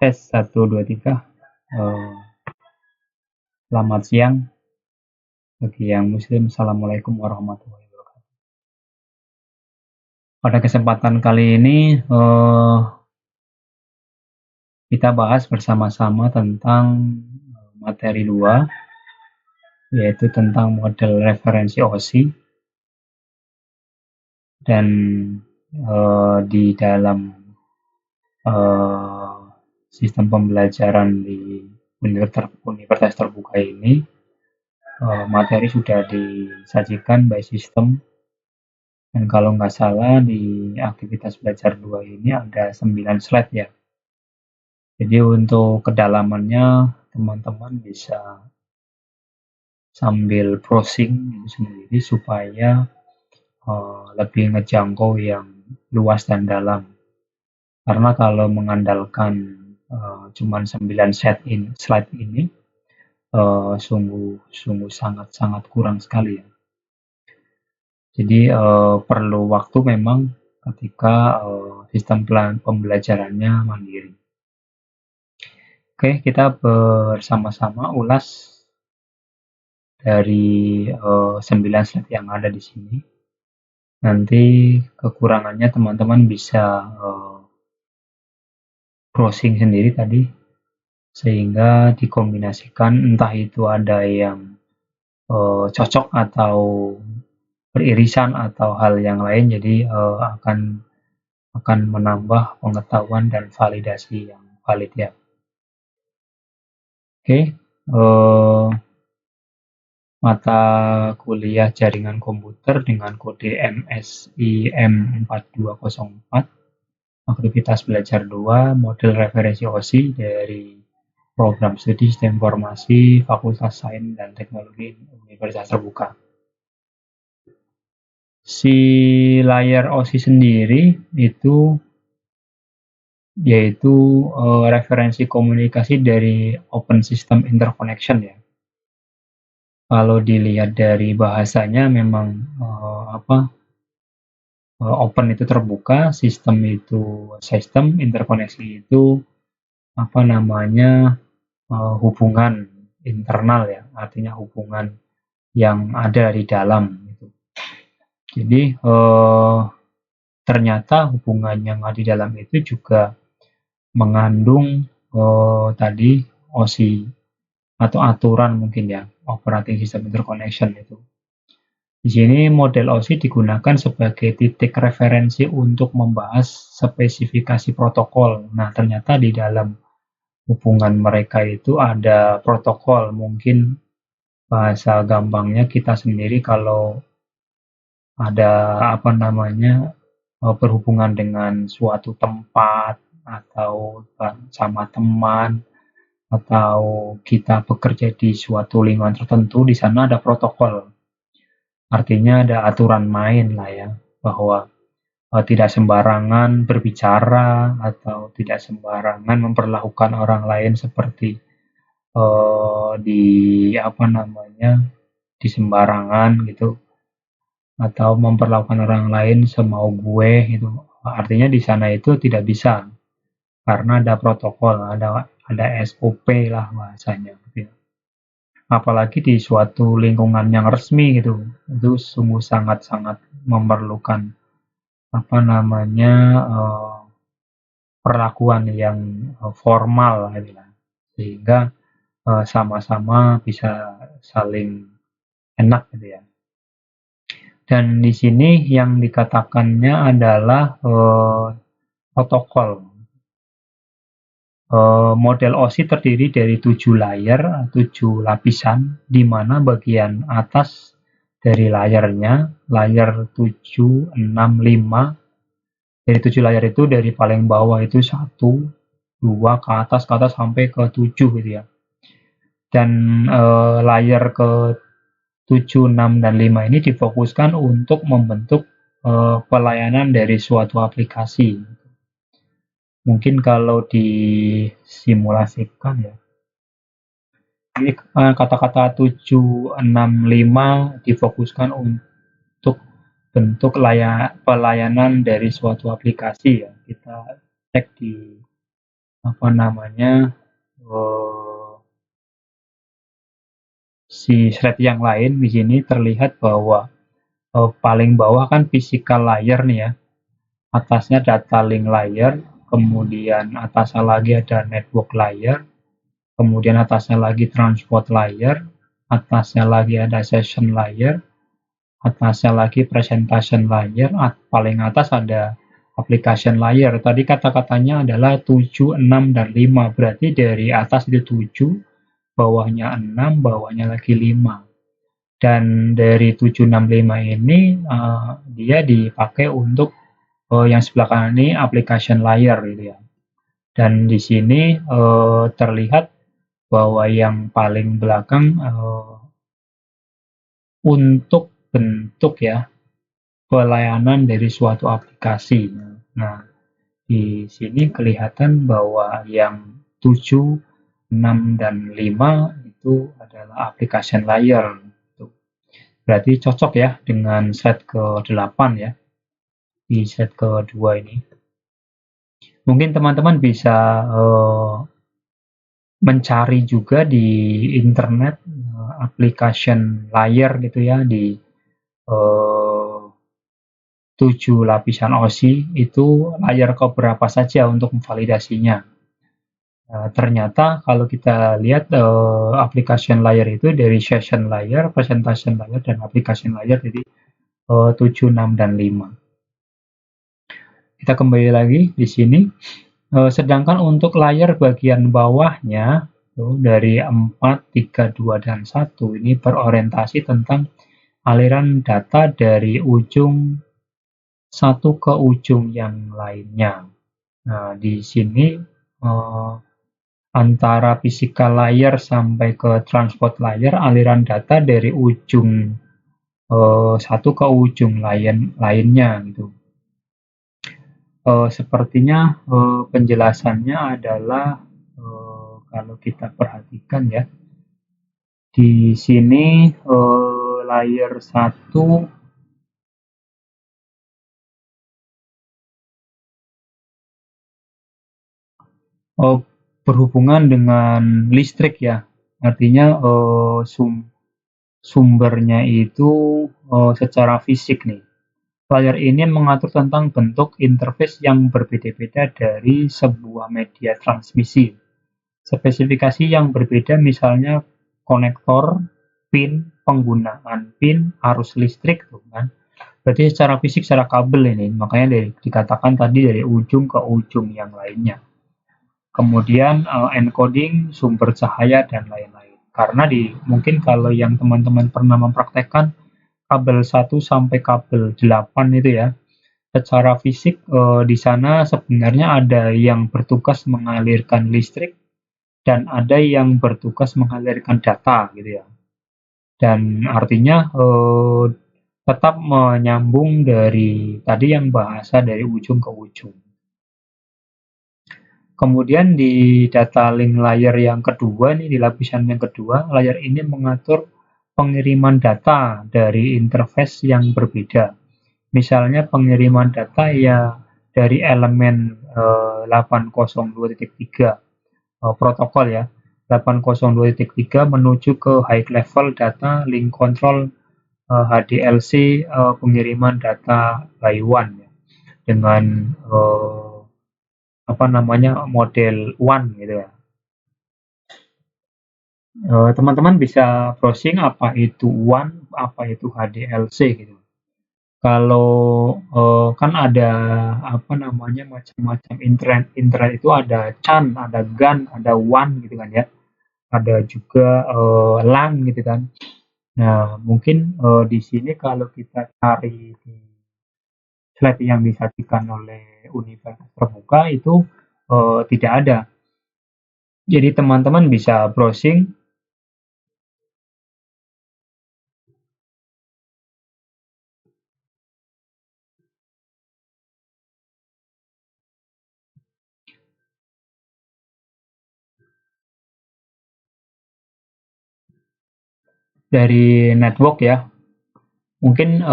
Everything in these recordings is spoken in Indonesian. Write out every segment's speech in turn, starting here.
Tes 1, 2, 3. Selamat siang bagi yang muslim. Assalamualaikum warahmatullahi wabarakatuh. Pada kesempatan kali ini kita bahas bersama-sama tentang materi 2, yaitu tentang model referensi OSI. Dan di dalam sistem pembelajaran di Universitas Terbuka ini, materi sudah disajikan by system, dan kalau nggak salah di aktivitas belajar 2 ini ada 9 slide ya. Jadi untuk kedalamannya teman-teman bisa sambil browsing sendiri supaya lebih ngejangkau yang luas dan dalam. Karena kalau mengandalkan cuman 9 slide ini sungguh sangat kurang sekali ya. Jadi perlu waktu memang ketika sistem pembelajarannya mandiri. Oke, kita bersama-sama ulas dari 9 slide yang ada di sini. Nanti kekurangannya teman-teman bisa browsing sendiri tadi, sehingga dikombinasikan, entah itu ada yang cocok atau beririsan atau hal yang lain, jadi akan menambah pengetahuan dan validasi yang valid ya. Oke, mata kuliah jaringan komputer dengan kode MSIM 4204, aktivitas belajar 2, model referensi OSI dari program studi sistem informasi Fakultas Sains dan Teknologi Universitas Terbuka. Si layar OSI sendiri itu yaitu referensi komunikasi dari Open System Interconnection ya. Kalau dilihat dari bahasanya memang open itu terbuka, sistem interkoneksi itu hubungan internal ya, artinya hubungan yang ada di dalam gitu. Jadi ternyata hubungan yang ada di dalam itu juga mengandung tadi OSI atau aturan mungkin ya, operating system interconnection itu. Di sini model OSI digunakan sebagai titik referensi untuk membahas spesifikasi protokol. Nah, ternyata di dalam hubungan mereka itu ada protokol. Mungkin bahasa gampangnya kita sendiri kalau ada berhubungan dengan suatu tempat atau sama teman atau kita bekerja di suatu lingkungan tertentu, di sana ada protokol. Artinya ada aturan main lah ya, bahwa tidak sembarangan berbicara atau tidak sembarangan memperlakukan orang lain seperti di sembarangan gitu, atau memperlakukan orang lain semau gue gitu. Artinya di sana itu tidak bisa karena ada protokol, ada SOP lah bahasanya gitu. Apalagi di suatu lingkungan yang resmi gitu, itu sungguh sangat memerlukan perlakuan yang formal gitu, sehingga sama-sama bisa saling enak gitu ya. Dan di sini yang dikatakannya adalah protokol. Model OSI terdiri dari 7 lapisan, di mana bagian atas dari layarnya, layar 7, 6, 5, dari 7 layar itu dari paling bawah itu 1, 2, ke atas sampai ke 7 gitu ya. Dan layar ke 7, 6, dan 5 ini difokuskan untuk membentuk pelayanan dari suatu aplikasi. Mungkin kalau disimulasikan ya, ini kata-kata 7, 6, 5 difokuskan untuk bentuk pelayanan dari suatu aplikasi ya. Kita cek di apa namanya si slide yang lain di sini terlihat bahwa paling bawah kan physical layer nih ya, atasnya data link layer, kemudian atasnya lagi ada network layer, kemudian atasnya lagi transport layer, atasnya lagi ada session layer, atasnya lagi presentation layer, paling atas ada application layer. Tadi kata-katanya adalah 7, 6, dan 5. Berarti dari atas itu 7, bawahnya 6, bawahnya lagi 5. Dan dari 765 ini dia dipakai untuk yang sebelah kanan ini application layer gitu ya. Dan di sini terlihat bahwa yang paling belakang untuk bentuk ya pelayanan dari suatu aplikasi. Nah, di sini kelihatan bahwa yang 7, 6, dan 5 itu adalah application layer. Berarti cocok ya dengan slide ke-8 ya, di slide kedua ini. Mungkin teman-teman bisa mencari juga di internet application layer gitu ya, di 7 lapisan OSI itu layer keberapa saja untuk memvalidasinya. Ternyata kalau kita lihat application layer itu dari session layer, presentation layer, dan application layer, jadi 7, 6, dan 5. Kita kembali lagi di sini. Sedangkan untuk layer bagian bawahnya dari 4, 3, 2, dan 1 ini berorientasi tentang aliran data dari ujung satu ke ujung yang lainnya. Nah, di sini antara physical layer sampai ke transport layer, aliran data dari ujung satu ke ujung lainnya gitu. Sepertinya penjelasannya adalah kalau kita perhatikan ya, di sini layer 1 berhubungan dengan listrik ya, artinya sumbernya itu secara fisik nih. Layar ini mengatur tentang bentuk interface yang berbeda-beda dari sebuah media transmisi. Spesifikasi yang berbeda misalnya konektor, pin, penggunaan pin, arus listrik tuh kan. Berarti secara fisik, secara kabel ini, makanya dikatakan tadi dari ujung ke ujung yang lainnya. Kemudian encoding, sumber cahaya, dan lain-lain. Karena mungkin kalau yang teman-teman pernah mempraktekkan kabel 1 sampai kabel 8 itu ya, secara fisik di sana sebenarnya ada yang bertugas mengalirkan listrik dan ada yang bertugas mengalirkan data gitu ya. Dan artinya tetap menyambung dari tadi yang bahasa dari ujung ke ujung. Kemudian di data link layer yang kedua nih, di lapisan yang kedua, layer ini mengatur pengiriman data dari interface yang berbeda. Misalnya pengiriman data ya dari elemen 802.3 protokol ya, 802.3 menuju ke high level data link control HDLC pengiriman data by one ya, dengan model one gitu ya. Teman-teman bisa browsing apa itu one, apa itu HDLC gitu. Kalau kan ada macam-macam internet itu ada CHAN, ada GAN, ada WAN gitu kan ya. Ada juga LAN gitu kan. Nah, mungkin di sini kalau kita cari di slide yang disajikan oleh Universitas Terbuka itu tidak ada. Jadi teman-teman bisa browsing dari network ya. Mungkin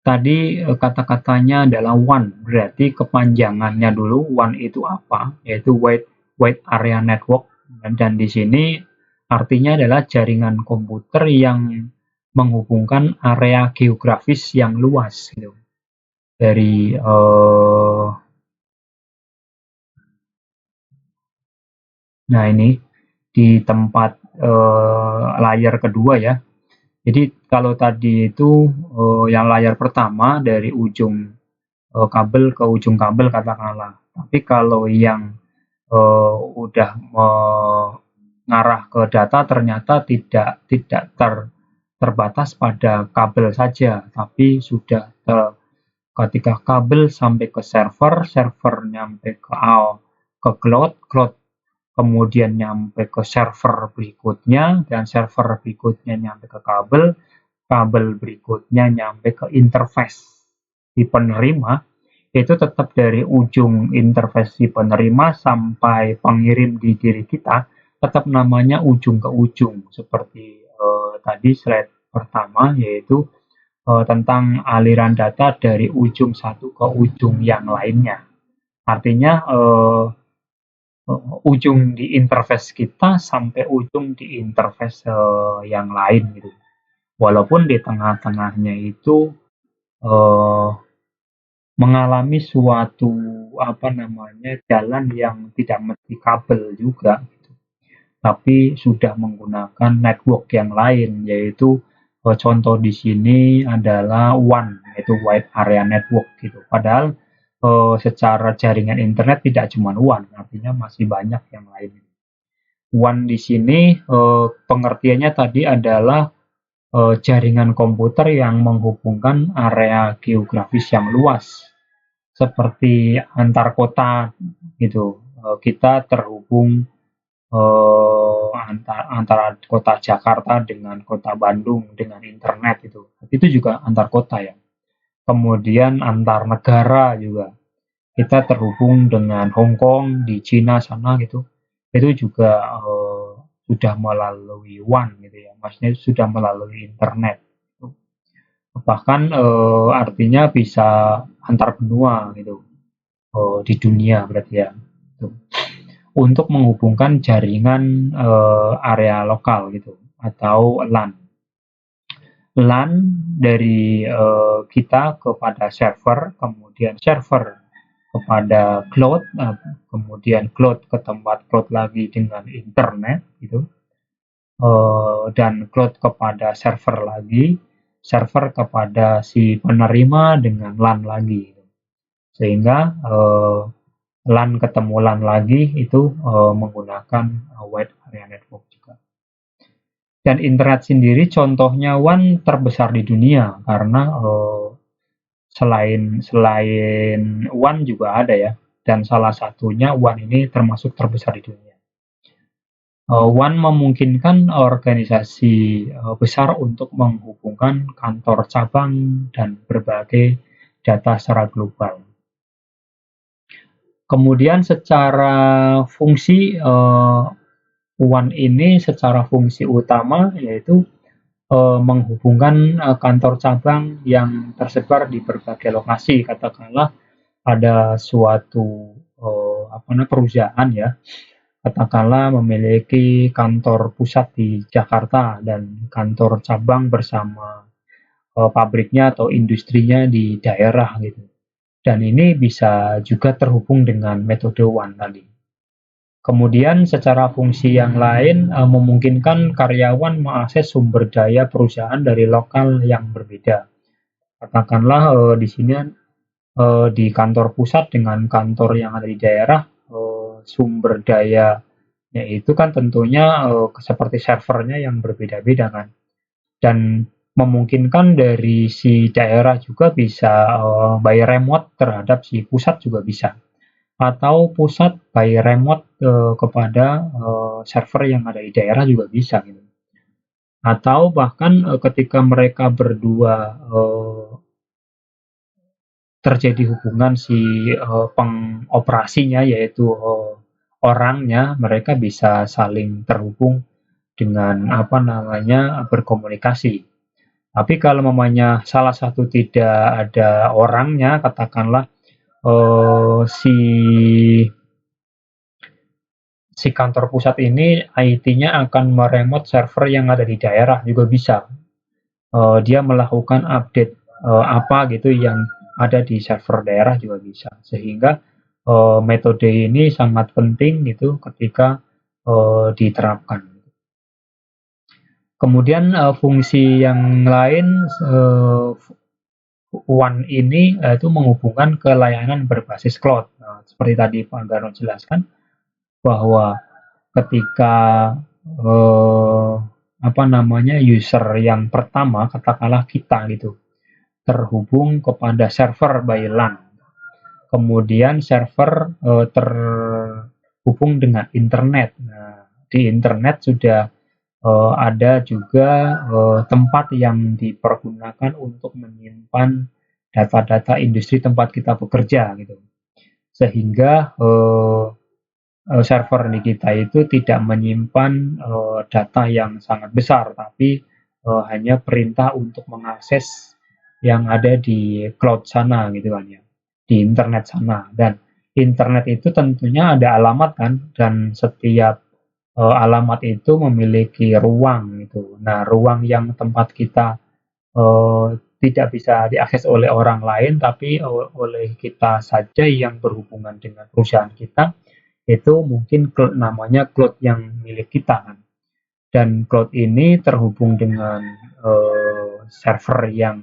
Tadi kata-katanya adalah WAN, berarti kepanjangannya dulu WAN itu apa? Yaitu Wide Area Network, dan di sini artinya adalah jaringan komputer yang menghubungkan area geografis yang luas gitu. Dari nah ini di tempat layar kedua ya. Jadi kalau tadi itu yang layar pertama dari ujung kabel ke ujung kabel katakanlah. Tapi kalau yang udah mengarah ke data ternyata tidak terbatas pada kabel saja, tapi sudah ketika kabel sampai ke server, server nyampe ke cloud kemudian nyampe ke server berikutnya, dan server berikutnya nyampe ke kabel, kabel berikutnya nyampe ke interface di penerima, itu tetap dari ujung interface penerima sampai pengirim di diri kita, tetap namanya ujung ke ujung, seperti tadi slide pertama, yaitu tentang aliran data dari ujung satu ke ujung yang lainnya. Artinya ujung di interface kita sampai ujung di interface yang lain gitu. Walaupun di tengah-tengahnya itu uh, mengalami suatu jalan yang tidak mesti kabel juga, gitu. Tapi sudah menggunakan network yang lain, yaitu contoh di sini adalah WAN, yaitu Wide Area Network gitu. Padahal secara jaringan internet tidak cuma WAN, artinya masih banyak yang lain. WAN di sini pengertiannya tadi adalah jaringan komputer yang menghubungkan area geografis yang luas, seperti antar kota gitu. Kita terhubung antara kota Jakarta dengan kota Bandung dengan internet itu juga antar kota ya. Kemudian antar negara juga, kita terhubung dengan Hong Kong di Cina sana gitu, itu juga sudah melalui WAN gitu ya, maksudnya sudah melalui internet. Bahkan artinya bisa antar benua gitu, di dunia berarti ya. Tuh. Untuk menghubungkan jaringan area lokal gitu atau LAN. LAN dari kita kepada server, kemudian server kepada cloud, kemudian cloud ke tempat cloud lagi dengan internet gitu, dan cloud kepada server lagi, server kepada si penerima dengan LAN lagi, sehingga LAN ketemu LAN lagi itu menggunakan wide area network juga. Dan internet sendiri contohnya WAN terbesar di dunia, karena selain WAN juga ada ya, dan salah satunya WAN ini termasuk terbesar di dunia. WAN memungkinkan organisasi besar untuk menghubungkan kantor cabang dan berbagai data secara global. Kemudian secara fungsi WAN ini secara fungsi utama yaitu menghubungkan kantor cabang yang tersebar di berbagai lokasi. Katakanlah ada suatu perusahaan ya, katakanlah memiliki kantor pusat di Jakarta dan kantor cabang bersama pabriknya atau industrinya di daerah gitu. Dan ini bisa juga terhubung dengan metode WAN tadi. Kemudian secara fungsi yang lain memungkinkan karyawan mengakses sumber daya perusahaan dari lokal yang berbeda. Katakanlah di sini di kantor pusat dengan kantor yang ada di daerah, sumber dayanya itu kan tentunya seperti servernya yang berbeda-beda kan. Dan memungkinkan dari si daerah juga bisa by remote terhadap si pusat juga bisa. Atau pusat by remote kepada server yang ada di daerah juga bisa gitu. Atau bahkan ketika mereka berdua terjadi hubungan si pengoperasinya yaitu orangnya, mereka bisa saling terhubung dengan berkomunikasi. Tapi kalau mamanya salah satu tidak ada orangnya, katakanlah si kantor pusat ini IT-nya akan meremote server yang ada di daerah juga bisa. Dia melakukan update apa gitu yang ada di server daerah juga bisa. Sehingga metode ini sangat penting gitu ketika diterapkan. Kemudian fungsi yang lain One ini itu menghubungkan ke layanan berbasis cloud. Nah, seperti tadi Pak Garno jelaskan bahwa ketika eh, apa namanya user yang pertama katakanlah kita gitu terhubung kepada server by LAN, kemudian server terhubung dengan internet. Nah, di internet sudah ada juga tempat yang dipergunakan untuk menyimpan data-data industri tempat kita bekerja gitu. Sehingga server di kita itu tidak menyimpan data yang sangat besar, tapi hanya perintah untuk mengakses yang ada di cloud sana gitu kan ya, di internet sana. Dan internet itu tentunya ada alamat kan, dan setiap alamat itu memiliki ruang gitu. Nah, ruang yang tempat kita eh, tidak bisa diakses oleh orang lain, tapi oleh kita saja yang berhubungan dengan perusahaan kita, itu mungkin namanya cloud yang milik kita kan. Dan cloud ini terhubung dengan server yang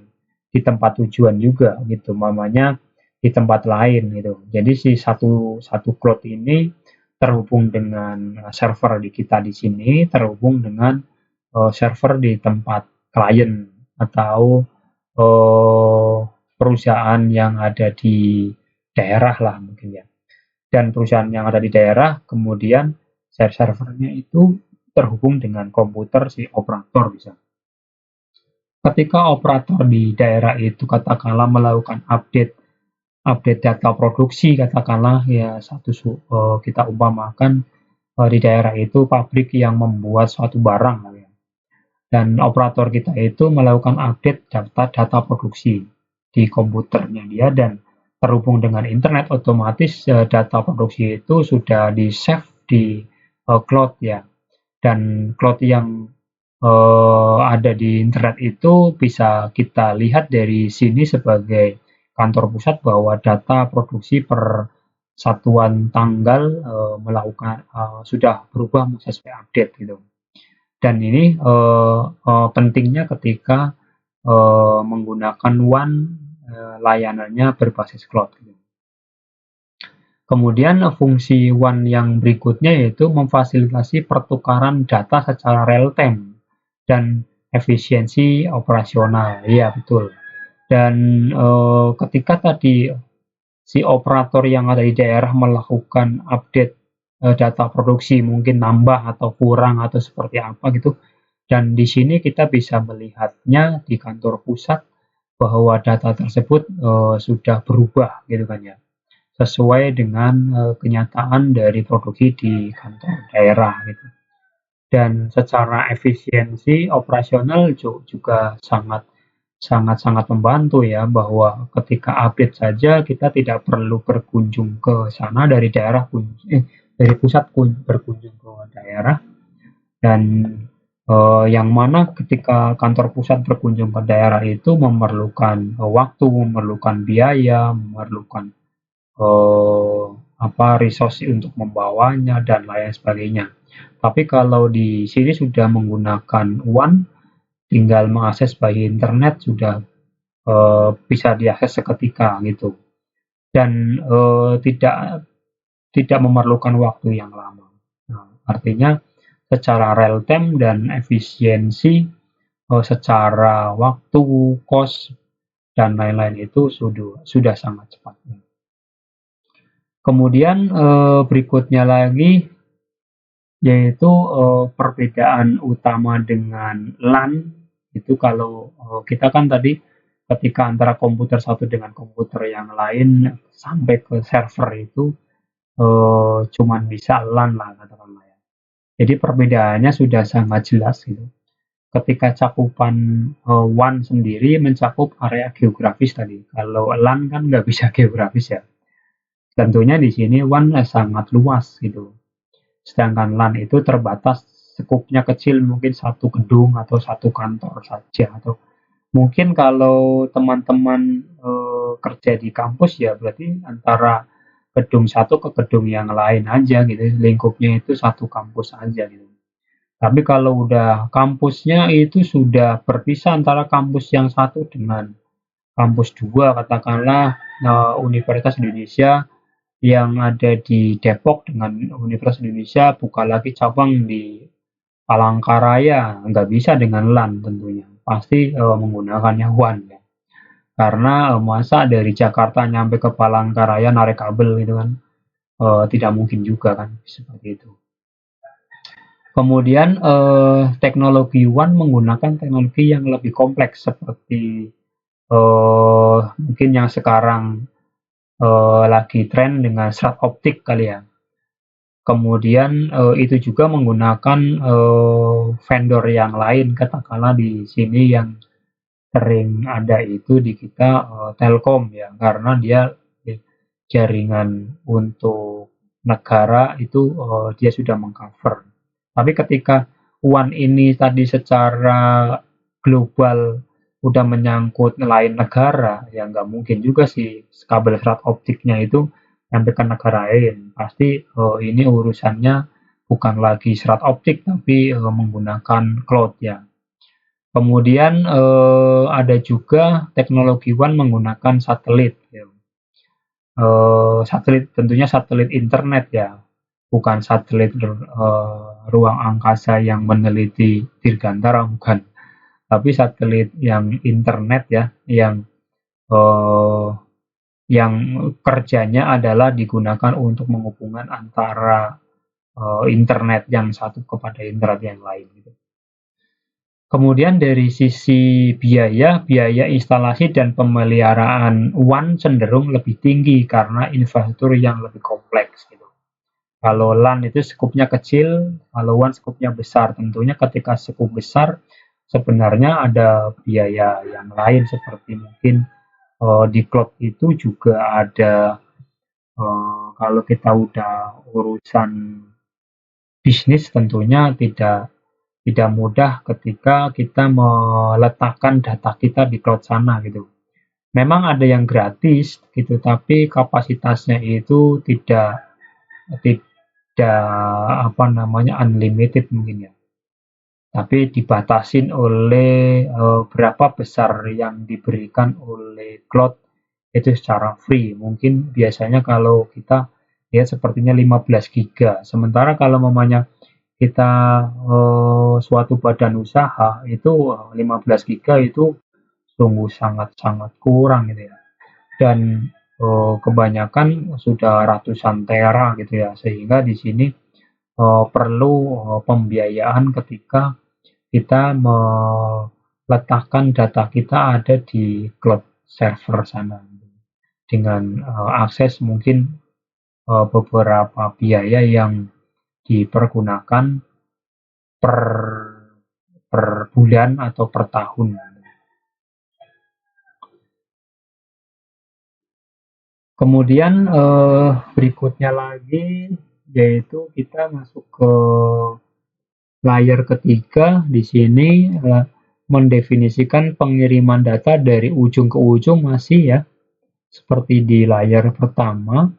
di tempat tujuan juga gitu, mamanya di tempat lain gitu. Jadi si satu satu cloud ini terhubung dengan server di kita di sini, terhubung dengan server di tempat klien atau perusahaan yang ada di daerah lah mungkin ya. Dan perusahaan yang ada di daerah kemudian servernya itu terhubung dengan komputer si operator bisa. Ketika operator di daerah itu katakanlah melakukan update update data produksi, katakanlah ya kita umpamakan di daerah itu pabrik yang membuat suatu barang ya. Dan operator kita itu melakukan update data produksi di komputernya dia dan terhubung dengan internet, otomatis data produksi itu sudah di save di cloud ya. Dan cloud yang ada di internet itu bisa kita lihat dari sini sebagai kantor pusat bahwa data produksi per satuan tanggal sudah berubah sesuai update gitu. Dan ini pentingnya ketika menggunakan One layanannya berbasis cloud. Kemudian fungsi One yang berikutnya yaitu memfasilitasi pertukaran data secara real time dan efisiensi operasional. Iya betul. Dan ketika tadi si operator yang ada di daerah melakukan update data produksi mungkin nambah atau kurang atau seperti apa gitu. Dan di sini kita bisa melihatnya di kantor pusat bahwa data tersebut sudah berubah gitu kan ya, sesuai dengan kenyataan dari produksi di kantor daerah gitu. Dan secara efisiensi operasional juga sangat sangat membantu ya, bahwa ketika update saja kita tidak perlu berkunjung ke sana dari daerah dari pusat berkunjung ke daerah. Dan yang mana ketika kantor pusat berkunjung ke daerah itu memerlukan waktu, memerlukan biaya, memerlukan resource untuk membawanya dan lain sebagainya. Tapi kalau di sini sudah menggunakan One, tinggal mengakses by internet sudah bisa diakses seketika gitu. Dan tidak tidak memerlukan waktu yang lama. Nah, artinya secara real time dan efisiensi, secara waktu, cost, dan lain-lain itu sudah sangat cepat. Kemudian berikutnya lagi yaitu perbedaan utama dengan LAN itu, kalau kita kan tadi ketika antara komputer satu dengan komputer yang lain sampai ke server itu cuman bisa LAN lah katakanlah ya. Jadi perbedaannya sudah sangat jelas gitu. ketika cakupan WAN sendiri mencakup area geografis tadi. Kalau LAN kan nggak bisa geografis ya. Tentunya di sini WAN sangat luas gitu. Sedangkan LAN itu terbatas, skupnya kecil, mungkin satu gedung atau satu kantor saja. Atau mungkin kalau teman-teman kerja di kampus ya berarti antara gedung satu ke gedung yang lain aja gitu. Lingkupnya itu satu kampus aja gitu. Tapi kalau udah kampusnya itu sudah berpisah antara kampus yang satu dengan kampus dua, katakanlah Universitas Indonesia yang ada di Depok dengan Universitas Indonesia buka lagi cabang di Palangkaraya, nggak bisa dengan LAN tentunya, pasti menggunakannya WAN ya. Karena masa dari Jakarta nyampe ke Palangkaraya narik kabel gitu kan, tidak mungkin juga kan seperti itu. Kemudian teknologi WAN menggunakan teknologi yang lebih kompleks seperti mungkin yang sekarang lagi tren dengan serat optik kali ya. Kemudian itu juga menggunakan vendor yang lain, katakanlah di sini yang sering ada itu di kita Telkom ya, karena dia jaringan untuk negara itu dia sudah mengcover. Tapi ketika WAN ini tadi secara global udah menyangkut lain negara, ya nggak mungkin juga sih kabel serat optiknya itu sampai ke negara lain. Pasti ini urusannya bukan lagi serat optik tapi menggunakan cloud ya. Kemudian ada juga teknologi WAN menggunakan satelit. Ya. Satelit tentunya satelit internet ya, bukan satelit ruang angkasa yang meneliti dirgantara, bukan. Tapi satelit yang internet ya, uh, yang kerjanya adalah digunakan untuk menghubungkan antara internet yang satu kepada internet yang lain. Gitu. Kemudian dari sisi biaya, biaya instalasi dan pemeliharaan WAN cenderung lebih tinggi karena infrastruktur yang lebih kompleks. Gitu. Kalau LAN itu skupnya kecil, kalau WAN skupnya besar. Tentunya ketika skup besar, sebenarnya ada biaya yang lain seperti mungkin di cloud itu juga ada kalau kita udah urusan bisnis tentunya tidak mudah ketika kita meletakkan data kita di cloud sana gitu. Memang ada yang gratis gitu, tapi kapasitasnya itu tidak apa namanya unlimited mungkin ya. Tapi dibatasin oleh berapa besar yang diberikan oleh cloud itu secara free. Mungkin biasanya kalau kita ya sepertinya 15 giga. Sementara kalau mamanya kita suatu badan usaha itu 15 giga itu sungguh sangat-sangat kurang gitu ya. Dan kebanyakan sudah ratusan tera gitu ya. Sehingga di sini perlu pembiayaan ketika kita meletakkan data kita ada di cloud server sana dengan akses mungkin beberapa biaya yang dipergunakan per per bulan atau per tahun. Kemudian berikutnya lagi yaitu kita masuk ke layar ketiga. Di sini mendefinisikan pengiriman data dari ujung ke ujung masih ya seperti di layar pertama.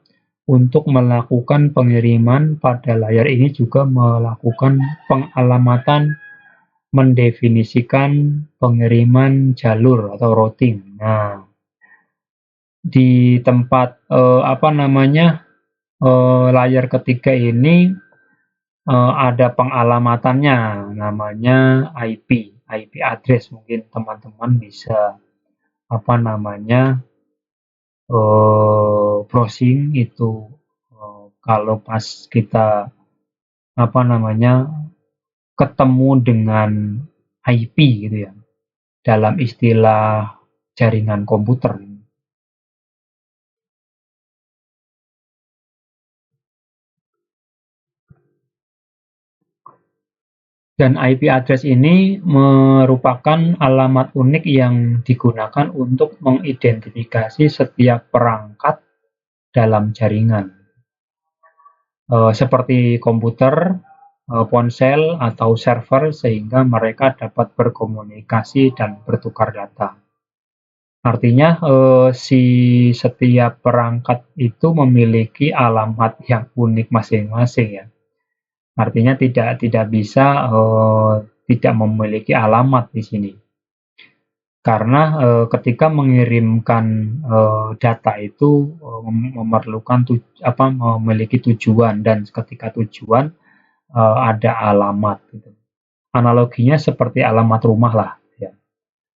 Untuk melakukan pengiriman pada layar ini juga melakukan pengalamatan, mendefinisikan pengiriman jalur atau routing. Nah, di tempat apa namanya layar ketiga ini ada pengalamatannya, namanya IP address. Mungkin teman-teman bisa apa namanya browsing itu kalau pas kita apa namanya ketemu dengan IP gitu ya dalam istilah jaringan komputer. Dan IP address ini merupakan alamat unik yang digunakan untuk mengidentifikasi setiap perangkat dalam jaringan, seperti komputer, ponsel, atau server, sehingga mereka dapat berkomunikasi dan bertukar data. Artinya, si setiap perangkat itu memiliki alamat yang unik masing-masing ya. Artinya tidak bisa tidak memiliki alamat di sini. Karena ketika mengirimkan data itu memerlukan memiliki tujuan, dan ketika tujuan ada alamat gitu. Analoginya seperti alamat rumah lah ya.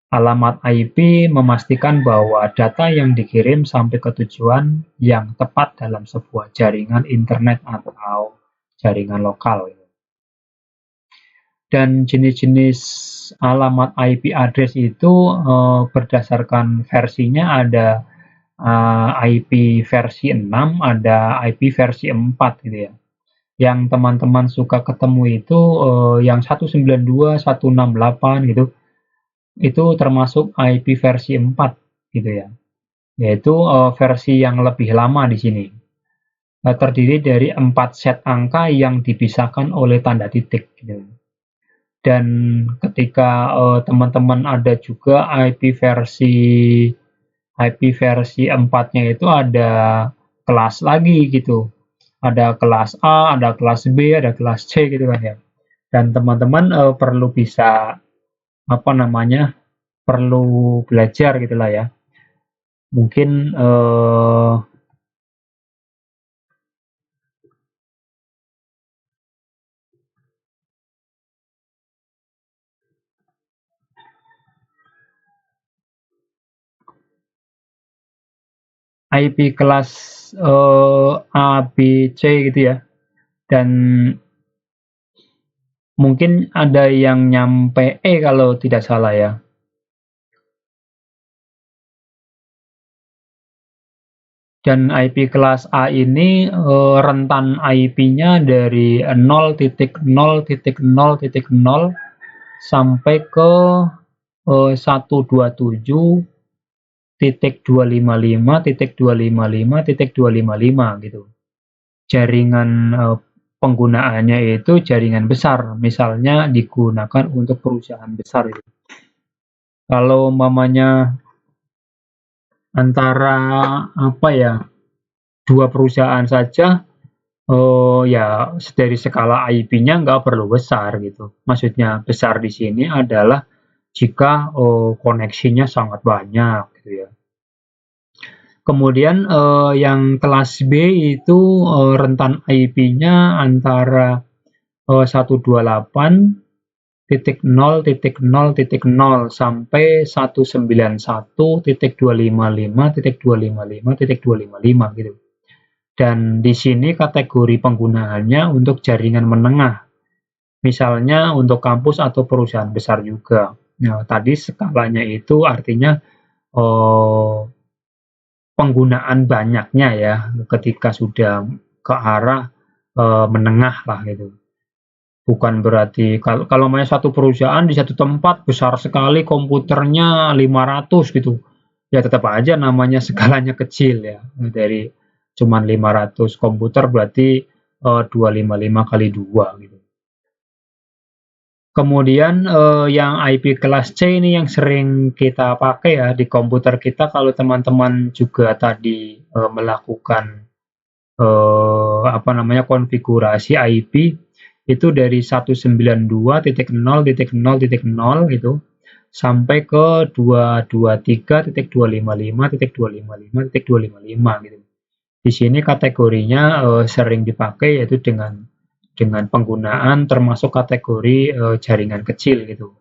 Alamat IP memastikan bahwa data yang dikirim sampai ke tujuan yang tepat dalam sebuah jaringan internet atau jaringan lokal. Dan jenis-jenis alamat IP address itu berdasarkan versinya, ada IP versi 6, ada IP versi 4 gitu ya. Yang teman-teman suka ketemu itu yang 192, 168 gitu. Itu termasuk IP versi 4 gitu ya. Yaitu versi yang lebih lama di sini. Terdiri dari 4 set angka yang dipisahkan oleh tanda titik gitu. Dan ketika teman-teman ada juga IP versi 4-nya itu ada kelas lagi gitu. Ada kelas A, ada kelas B, ada kelas C gitu kan ya. Dan teman-teman perlu bisa perlu belajar gitulah ya. Mungkin IP kelas A, B, C gitu ya. Dan mungkin ada yang nyampe E kalau tidak salah ya. Dan IP kelas A ini rentan IP-nya dari 0.0.0.0 sampai ke 127.255.255.255 gitu. Jaringan penggunaannya itu jaringan besar, misalnya digunakan untuk perusahaan besar itu. Kalau umpamanya antara dua perusahaan saja, ya dari skala IP-nya nggak perlu besar gitu. Maksudnya besar di sini adalah jika koneksinya sangat banyak gitu ya. Kemudian yang kelas B itu rentan IP-nya antara 128.0.0.0 sampai 191.255.255.255 gitu. Dan di sini kategori penggunaannya untuk jaringan menengah. Misalnya untuk kampus atau perusahaan besar juga. Nah, tadi skalanya itu artinya penggunaan banyaknya ya, ketika sudah ke arah menengah lah gitu. Bukan berarti kalau satu perusahaan di satu tempat besar sekali komputernya 500 gitu, ya tetap aja namanya skalanya kecil ya. Dari cuman 500 komputer berarti 255 kali 2 gitu. Kemudian yang IP kelas C ini yang sering kita pakai ya di komputer kita, kalau teman-teman juga tadi melakukan konfigurasi IP itu dari 192.0.0.0 gitu sampai ke 223.255.255.255 gitu. Di sini kategorinya sering dipakai yaitu dengan penggunaan termasuk kategori jaringan kecil gitu.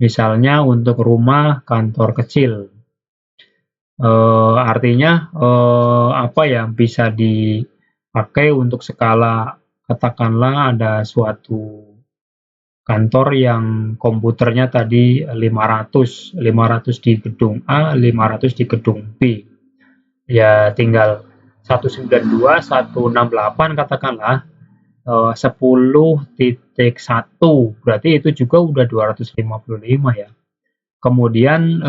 Misalnya untuk rumah, kantor kecil. Artinya bisa dipakai untuk skala, katakanlah ada suatu kantor yang komputernya tadi 500 di gedung A, 500 di gedung B. Ya tinggal 192, 168 katakanlah 10.1, berarti itu juga udah 255 ya. Kemudian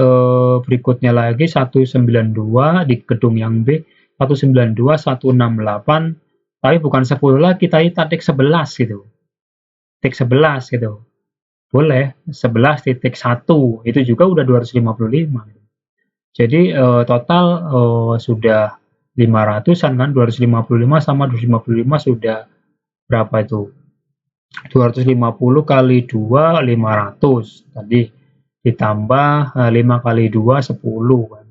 berikutnya lagi 192 di gedung yang B, 192, 168, tapi bukan 10 lagi, tapi titik 11 gitu. Titik 11 gitu. Boleh 11.1 itu juga udah 255. Jadi total sudah 500-an kan, 255 sama 255 sudah berapa itu? 250 kali 2 500 tadi, ditambah 5 kali 2 10 kan,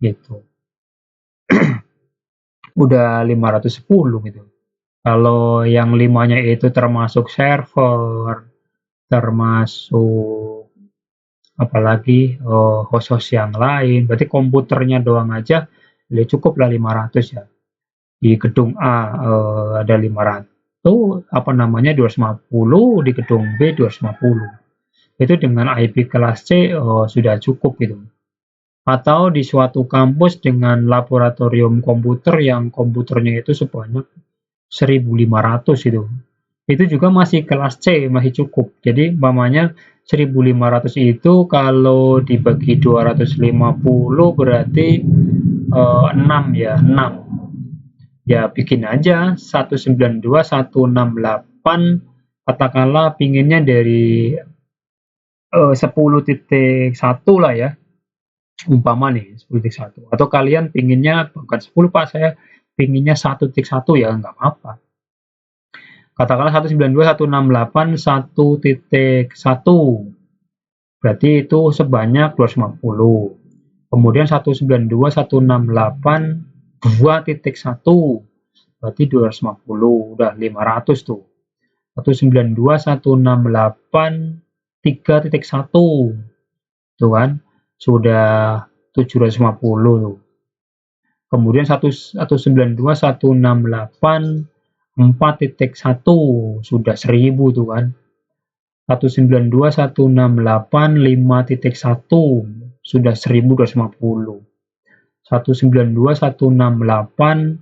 gitu. Udah 510 gitu. Kalau yang 5-nya itu termasuk server, termasuk apalagi host-host yang lain, berarti komputernya doang aja ya cukup lah 500 ya. Di gedung A ada 500, apa namanya 250, di gedung B 250. Itu dengan IP kelas C sudah cukup gitu. Atau di suatu kampus dengan laboratorium komputer yang komputernya itu sebanyak 1.500 itu juga masih kelas C, masih cukup. Jadi umpamanya 1.500 itu kalau dibagi 250 berarti 6 ya, 6. Ya bikin aja 192, 168, katakanlah pinginnya dari 10.1 lah ya, umpama nih 10.1, atau kalian pinginnya bukan 10 Pak, saya pinginnya 1.1 ya nggak apa-apa. Katakanlah 192, 168, 1.1, berarti itu sebanyak 250. Kemudian 192, 168, 2.1, berarti 250, udah 500 tuh. 192, 168, 3.1, tuh kan, sudah 750 tuh. Kemudian 192, 168, 4.1 sudah 1000 tuh kan. 192, 168, 5.1 sudah 1250. 192, 168,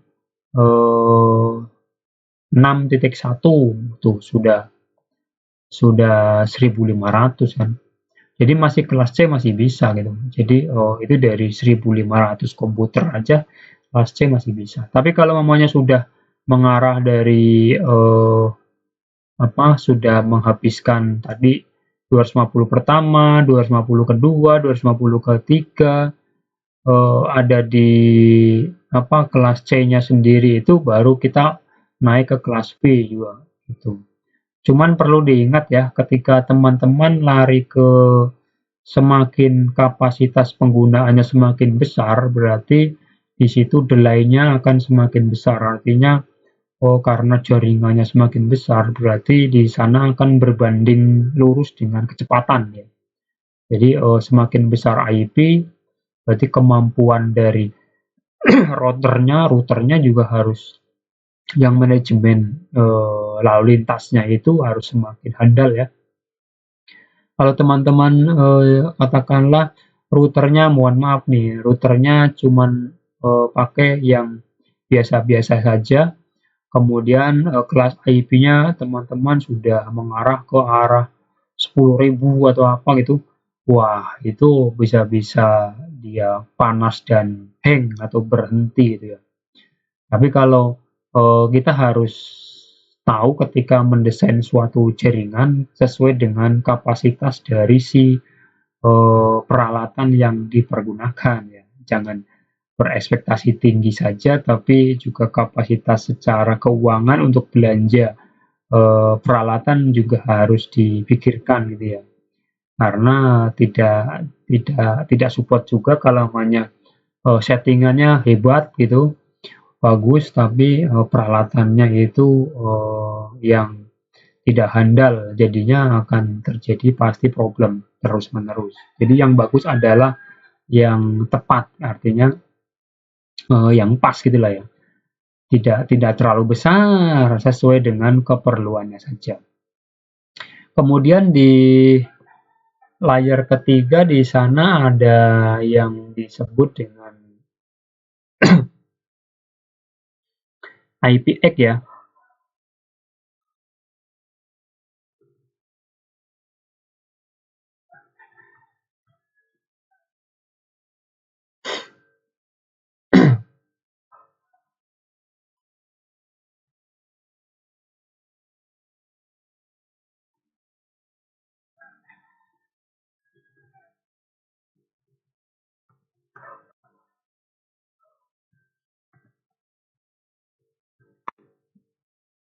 6.1 tuh sudah 1500 kan. Jadi masih kelas C masih bisa gitu. Jadi itu dari 1500 komputer aja kelas C masih bisa. Tapi kalau mamanya sudah mengarah dari sudah menghabiskan tadi 250 pertama, 250 kedua, 250 ketiga, ada di kelas C-nya sendiri, itu baru kita naik ke kelas B juga gitu. Cuman perlu diingat ya, ketika teman-teman lari ke semakin kapasitas penggunaannya semakin besar, berarti di situ delay-nya akan semakin besar. Artinya karena jaringannya semakin besar, berarti di sana akan berbanding lurus dengan kecepatan ya. Jadi semakin besar IP, berarti kemampuan dari routernya juga harus, yang manajemen lalu lintasnya itu harus semakin handal ya. Kalau teman-teman katakanlah routernya, mohon maaf nih, routernya cuman pakai yang biasa-biasa saja, kemudian kelas IP-nya teman-teman sudah mengarah ke arah 10.000 atau apa gitu, wah itu bisa-bisa dia panas dan hang atau berhenti gitu ya. Tapi kalau kita harus tahu ketika mendesain suatu jaringan sesuai dengan kapasitas dari si peralatan yang dipergunakan ya. Jangan berekspektasi tinggi saja, tapi juga kapasitas secara keuangan untuk belanja peralatan juga harus dipikirkan gitu ya. Karena tidak support juga kalau hanya settingannya hebat gitu, bagus, tapi peralatannya itu yang tidak handal, jadinya akan terjadi pasti problem terus-menerus. Jadi yang bagus adalah yang tepat, artinya yang pas gitulah ya. Tidak terlalu besar, sesuai dengan keperluannya saja. Kemudian di layar ketiga di sana ada yang disebut dengan IPX ya.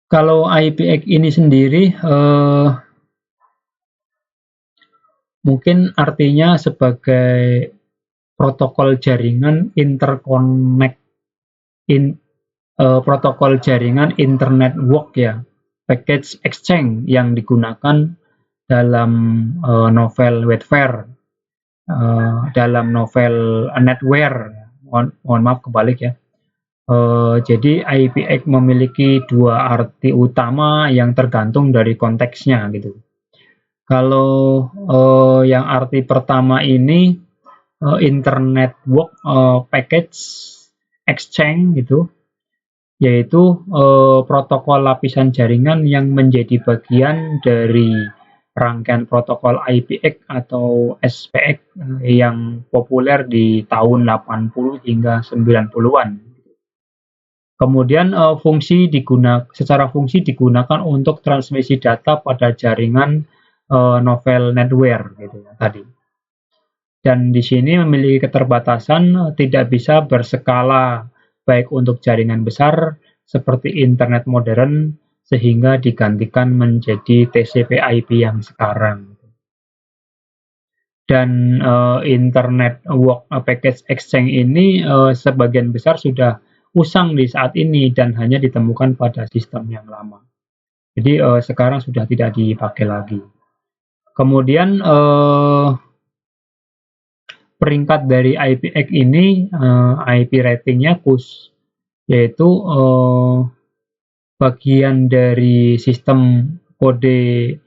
Kalau IPX ini sendiri mungkin artinya sebagai protokol jaringan protokol jaringan internet work ya, package exchange yang digunakan dalam novel Wetware, dalam novel NetWare. Mohon maaf kebalik ya. Jadi IPX memiliki dua arti utama yang tergantung dari konteksnya gitu. Kalau yang arti pertama ini internet work package exchange gitu, yaitu protokol lapisan jaringan yang menjadi bagian dari rangkaian protokol IPX atau SPX yang populer di tahun 80 hingga 90-an. Kemudian secara fungsi digunakan untuk transmisi data pada jaringan novel netware gitu ya, tadi. Dan di sini memiliki keterbatasan tidak bisa berskala baik untuk jaringan besar seperti internet modern sehingga digantikan menjadi TCP/IP yang sekarang. Dan internet work package exchange ini sebagian besar sudah usang di saat ini dan hanya ditemukan pada sistem yang lama. Jadi sekarang sudah tidak dipakai lagi. Kemudian peringkat dari IPX ini IP ratingnya yaitu bagian dari sistem kode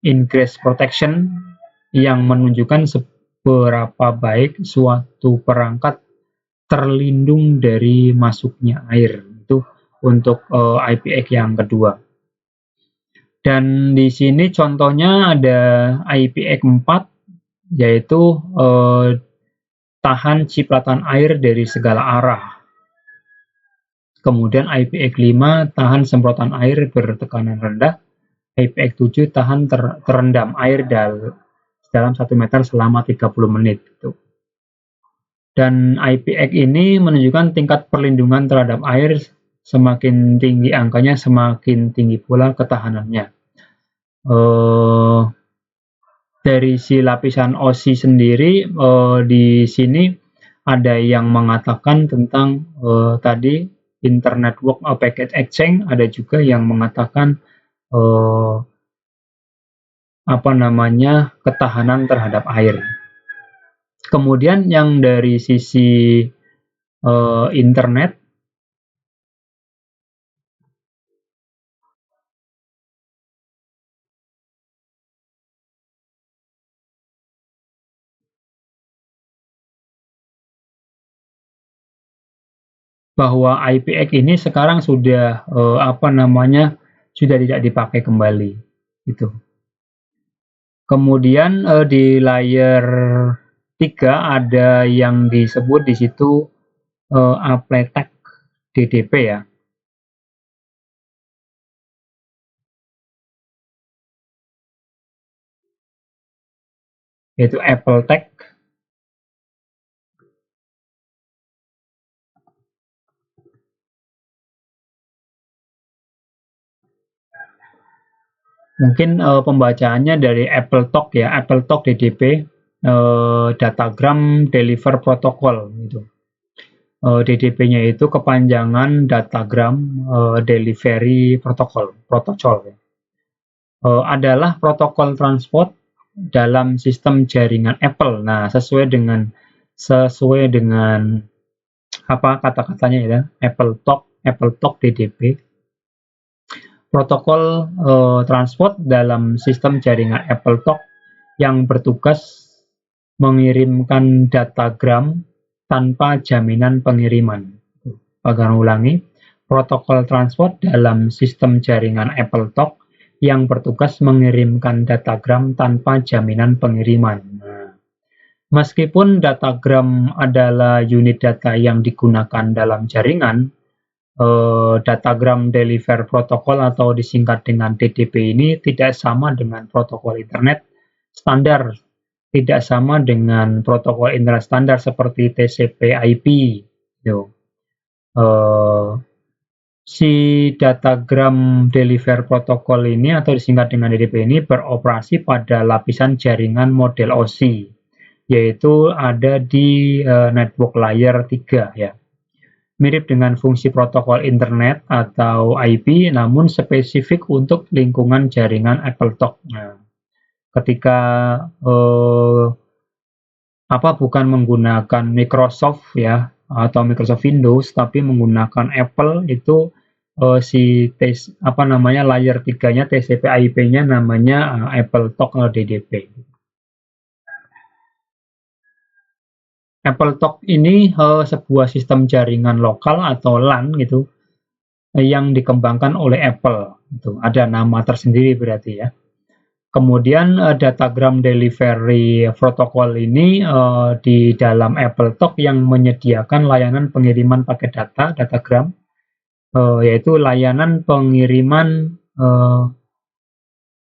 ingress protection yang menunjukkan seberapa baik suatu perangkat terlindung dari masuknya air. Itu untuk IPX yang kedua. Dan di sini contohnya ada IPX 4 yaitu tahan cipratan air dari segala arah. Kemudian IPX 5 tahan semprotan air bertekanan rendah. IPX 7 tahan terendam air dalam 1 meter selama 30 menit. Dan IPX ini menunjukkan tingkat perlindungan terhadap air, semakin tinggi angkanya semakin tinggi pula ketahanannya. Dari si lapisan OSI sendiri di sini ada yang mengatakan tentang tadi internet work packet exchange, ada juga yang mengatakan ketahanan terhadap air. Kemudian yang dari sisi internet, bahwa IPX ini sekarang sudah sudah tidak dipakai kembali gitu. Kemudian di layer 3 ada yang disebut di situ Appletech DDP ya. Yaitu Appletech. Mungkin pembacaannya dari AppleTalk ya, AppleTalk DDP, Datagram Deliver Protocol gitu. DDP-nya itu kepanjangan Datagram Delivery Protocol ya. Adalah protokol transport dalam sistem jaringan Apple. Nah, sesuai dengan kata-katanya ya, AppleTalk DDP. Protokol transport dalam sistem jaringan AppleTalk yang bertugas mengirimkan datagram tanpa jaminan pengiriman. Agar ulangi, protokol transport dalam sistem jaringan AppleTalk yang bertugas mengirimkan datagram tanpa jaminan pengiriman. Meskipun datagram adalah unit data yang digunakan dalam jaringan, Datagram Deliver Protocol atau disingkat dengan DDP ini tidak sama dengan protokol internet standar, tidak sama dengan protokol internet standar seperti TCP/IP. si Datagram Delivery Protocol ini atau disingkat dengan DDP ini beroperasi pada lapisan jaringan model OSI, yaitu ada di network layer 3 ya. Mirip dengan fungsi protokol internet atau IP, namun spesifik untuk lingkungan jaringan AppleTalk. Nah, ketika bukan menggunakan Microsoft ya atau Microsoft Windows, tapi menggunakan Apple, itu layer 3-nya TCP/IP-nya namanya AppleTalk DDP. AppleTalk ini sebuah sistem jaringan lokal atau LAN gitu yang dikembangkan oleh Apple. Itu ada nama tersendiri berarti ya. Kemudian Datagram Delivery Protocol ini di dalam AppleTalk yang menyediakan layanan pengiriman paket datagram, yaitu layanan pengiriman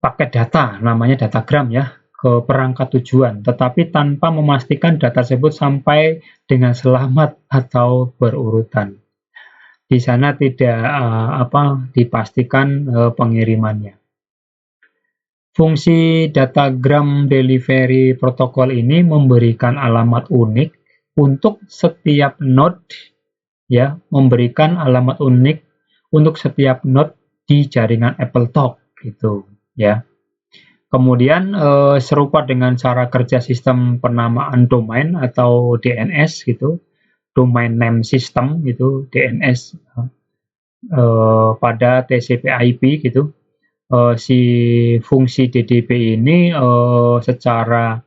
paket data, namanya datagram ya, ke perangkat tujuan, tetapi tanpa memastikan data tersebut sampai dengan selamat atau berurutan. Di sana tidak dipastikan pengirimannya. Fungsi Datagram Delivery Protocol ini memberikan alamat unik untuk setiap node ya, memberikan alamat unik untuk setiap node di jaringan AppleTalk gitu ya. Kemudian serupa dengan cara kerja sistem penamaan domain atau DNS gitu, domain name system gitu, DNS pada TCP/IP gitu. Si fungsi DDP ini secara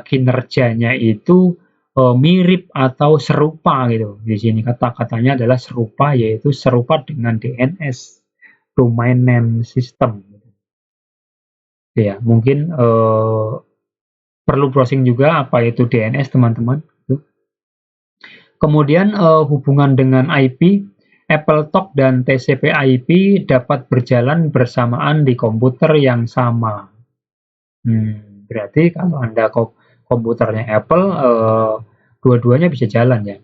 kinerjanya itu mirip atau serupa gitu. Di sini kata-katanya adalah serupa, yaitu serupa dengan DNS, domain name system. Ya, mungkin perlu browsing juga apa itu DNS, teman-teman. Kemudian hubungan dengan IP, AppleTalk dan TCP/IP dapat berjalan bersamaan di komputer yang sama. Berarti kalau Anda komputernya Apple, dua-duanya bisa jalan ya.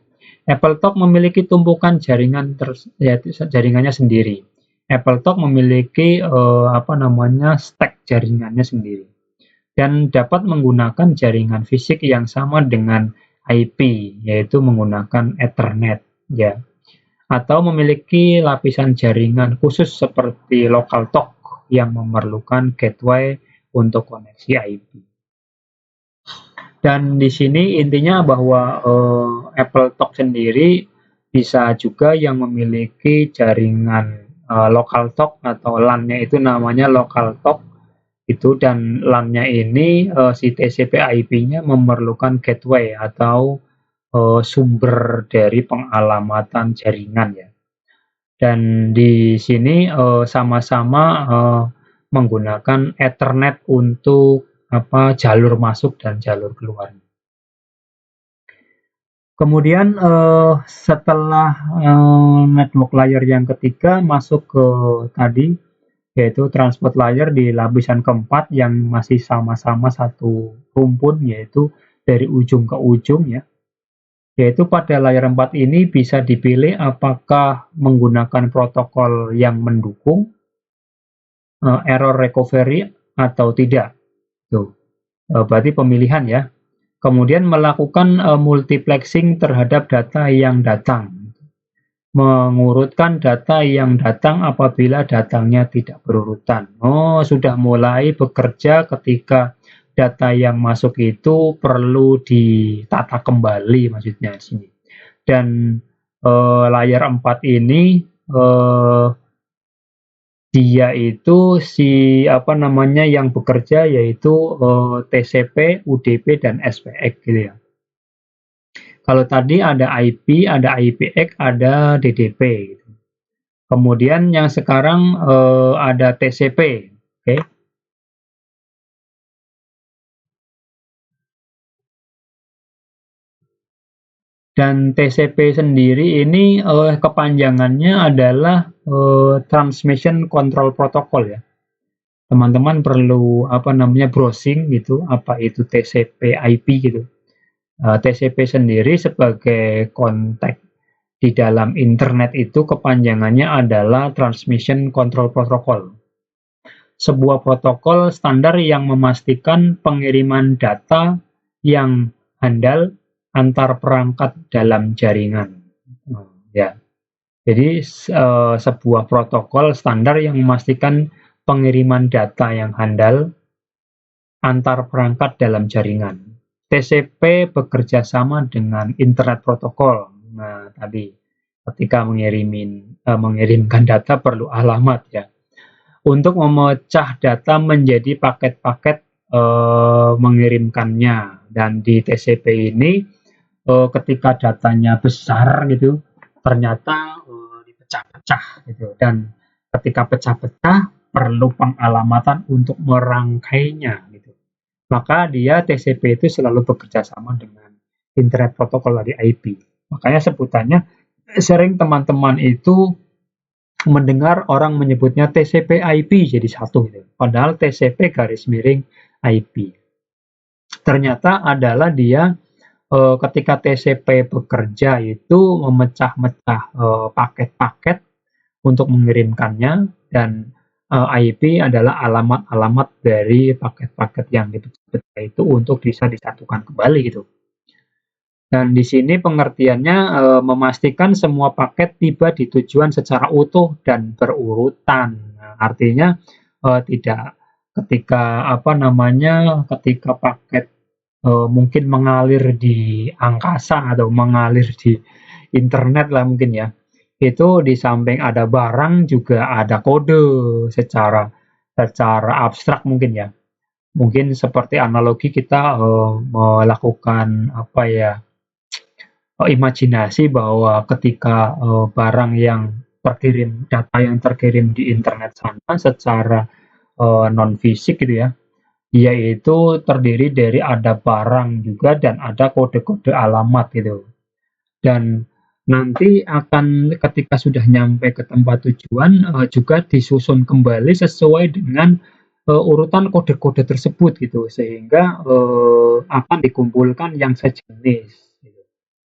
AppleTalk memiliki tumpukan jaringannya sendiri. AppleTalk memiliki stack jaringannya sendiri dan dapat menggunakan jaringan fisik yang sama dengan IP, yaitu menggunakan Ethernet ya, atau memiliki lapisan jaringan khusus seperti LocalTalk yang memerlukan gateway untuk koneksi IP. Dan di sini intinya bahwa AppleTalk sendiri bisa juga yang memiliki jaringan LocalTalk atau LAN-nya itu namanya LocalTalk itu, dan LAN-nya ini si TCP/IP-nya memerlukan gateway atau sumber dari pengalamatan jaringan ya. Dan di sini sama-sama menggunakan Ethernet untuk jalur masuk dan jalur keluar. Kemudian setelah network layer yang ketiga masuk ke tadi, yaitu transport layer di lapisan keempat yang masih sama-sama satu rumpun, yaitu dari ujung ke ujung ya. Yaitu pada layer 4 ini bisa dipilih apakah menggunakan protokol yang mendukung error recovery atau tidak. Tuh, berarti pemilihan ya. Kemudian melakukan multiplexing terhadap data yang datang. Mengurutkan data yang datang apabila datangnya tidak berurutan. Sudah mulai bekerja ketika data yang masuk itu perlu ditata kembali maksudnya di sini. Dan layer 4 ini dia itu yang bekerja yaitu TCP, UDP dan SPX gitu ya. Kalau tadi ada IP, ada IPX, ada DDP gitu. Kemudian yang sekarang ada TCP, oke. Dan TCP sendiri ini kepanjangannya adalah Transmission Control Protocol ya. Teman-teman perlu browsing gitu, apa itu TCP/IP gitu. TCP sendiri sebagai kontak di dalam internet itu kepanjangannya adalah Transmission Control Protocol. Sebuah protokol standar yang memastikan pengiriman data yang handal antar perangkat dalam jaringan. Ya. Jadi sebuah protokol standar yang memastikan pengiriman data yang handal antar perangkat dalam jaringan. TCP bekerja sama dengan Internet Protocol. Nah, tadi ketika mengirimkan data perlu alamat ya. Untuk memecah data menjadi paket-paket mengirimkannya, dan di TCP ini ketika datanya besar gitu ternyata dipecah-pecah gitu, dan ketika pecah-pecah perlu pengalamatan untuk merangkainya gitu. Maka dia TCP itu selalu bekerja sama dengan Internet Protocol dari IP. Makanya sebutannya sering teman-teman itu mendengar orang menyebutnya TCP IP jadi satu gitu. Padahal TCP garis miring IP. Ternyata adalah dia ketika TCP bekerja itu memecah-mecah paket-paket untuk mengirimkannya, dan IP adalah alamat-alamat dari paket-paket yang dipecah itu untuk bisa disatukan kembali gitu. Dan di sini pengertiannya memastikan semua paket tiba di tujuan secara utuh dan berurutan. Nah, artinya tidak ketika ketika paket mungkin mengalir di angkasa atau mengalir di internet lah mungkin ya. Itu di samping ada barang juga ada kode secara abstrak mungkin ya. Mungkin seperti analogi kita melakukan imajinasi bahwa ketika barang yang terkirim, data yang terkirim di internet sana secara non fisik gitu ya, yaitu terdiri dari ada barang juga dan ada kode-kode alamat gitu. Dan nanti akan ketika sudah nyampe ke tempat tujuan juga disusun kembali sesuai dengan urutan kode-kode tersebut gitu, sehingga akan dikumpulkan yang sejenis.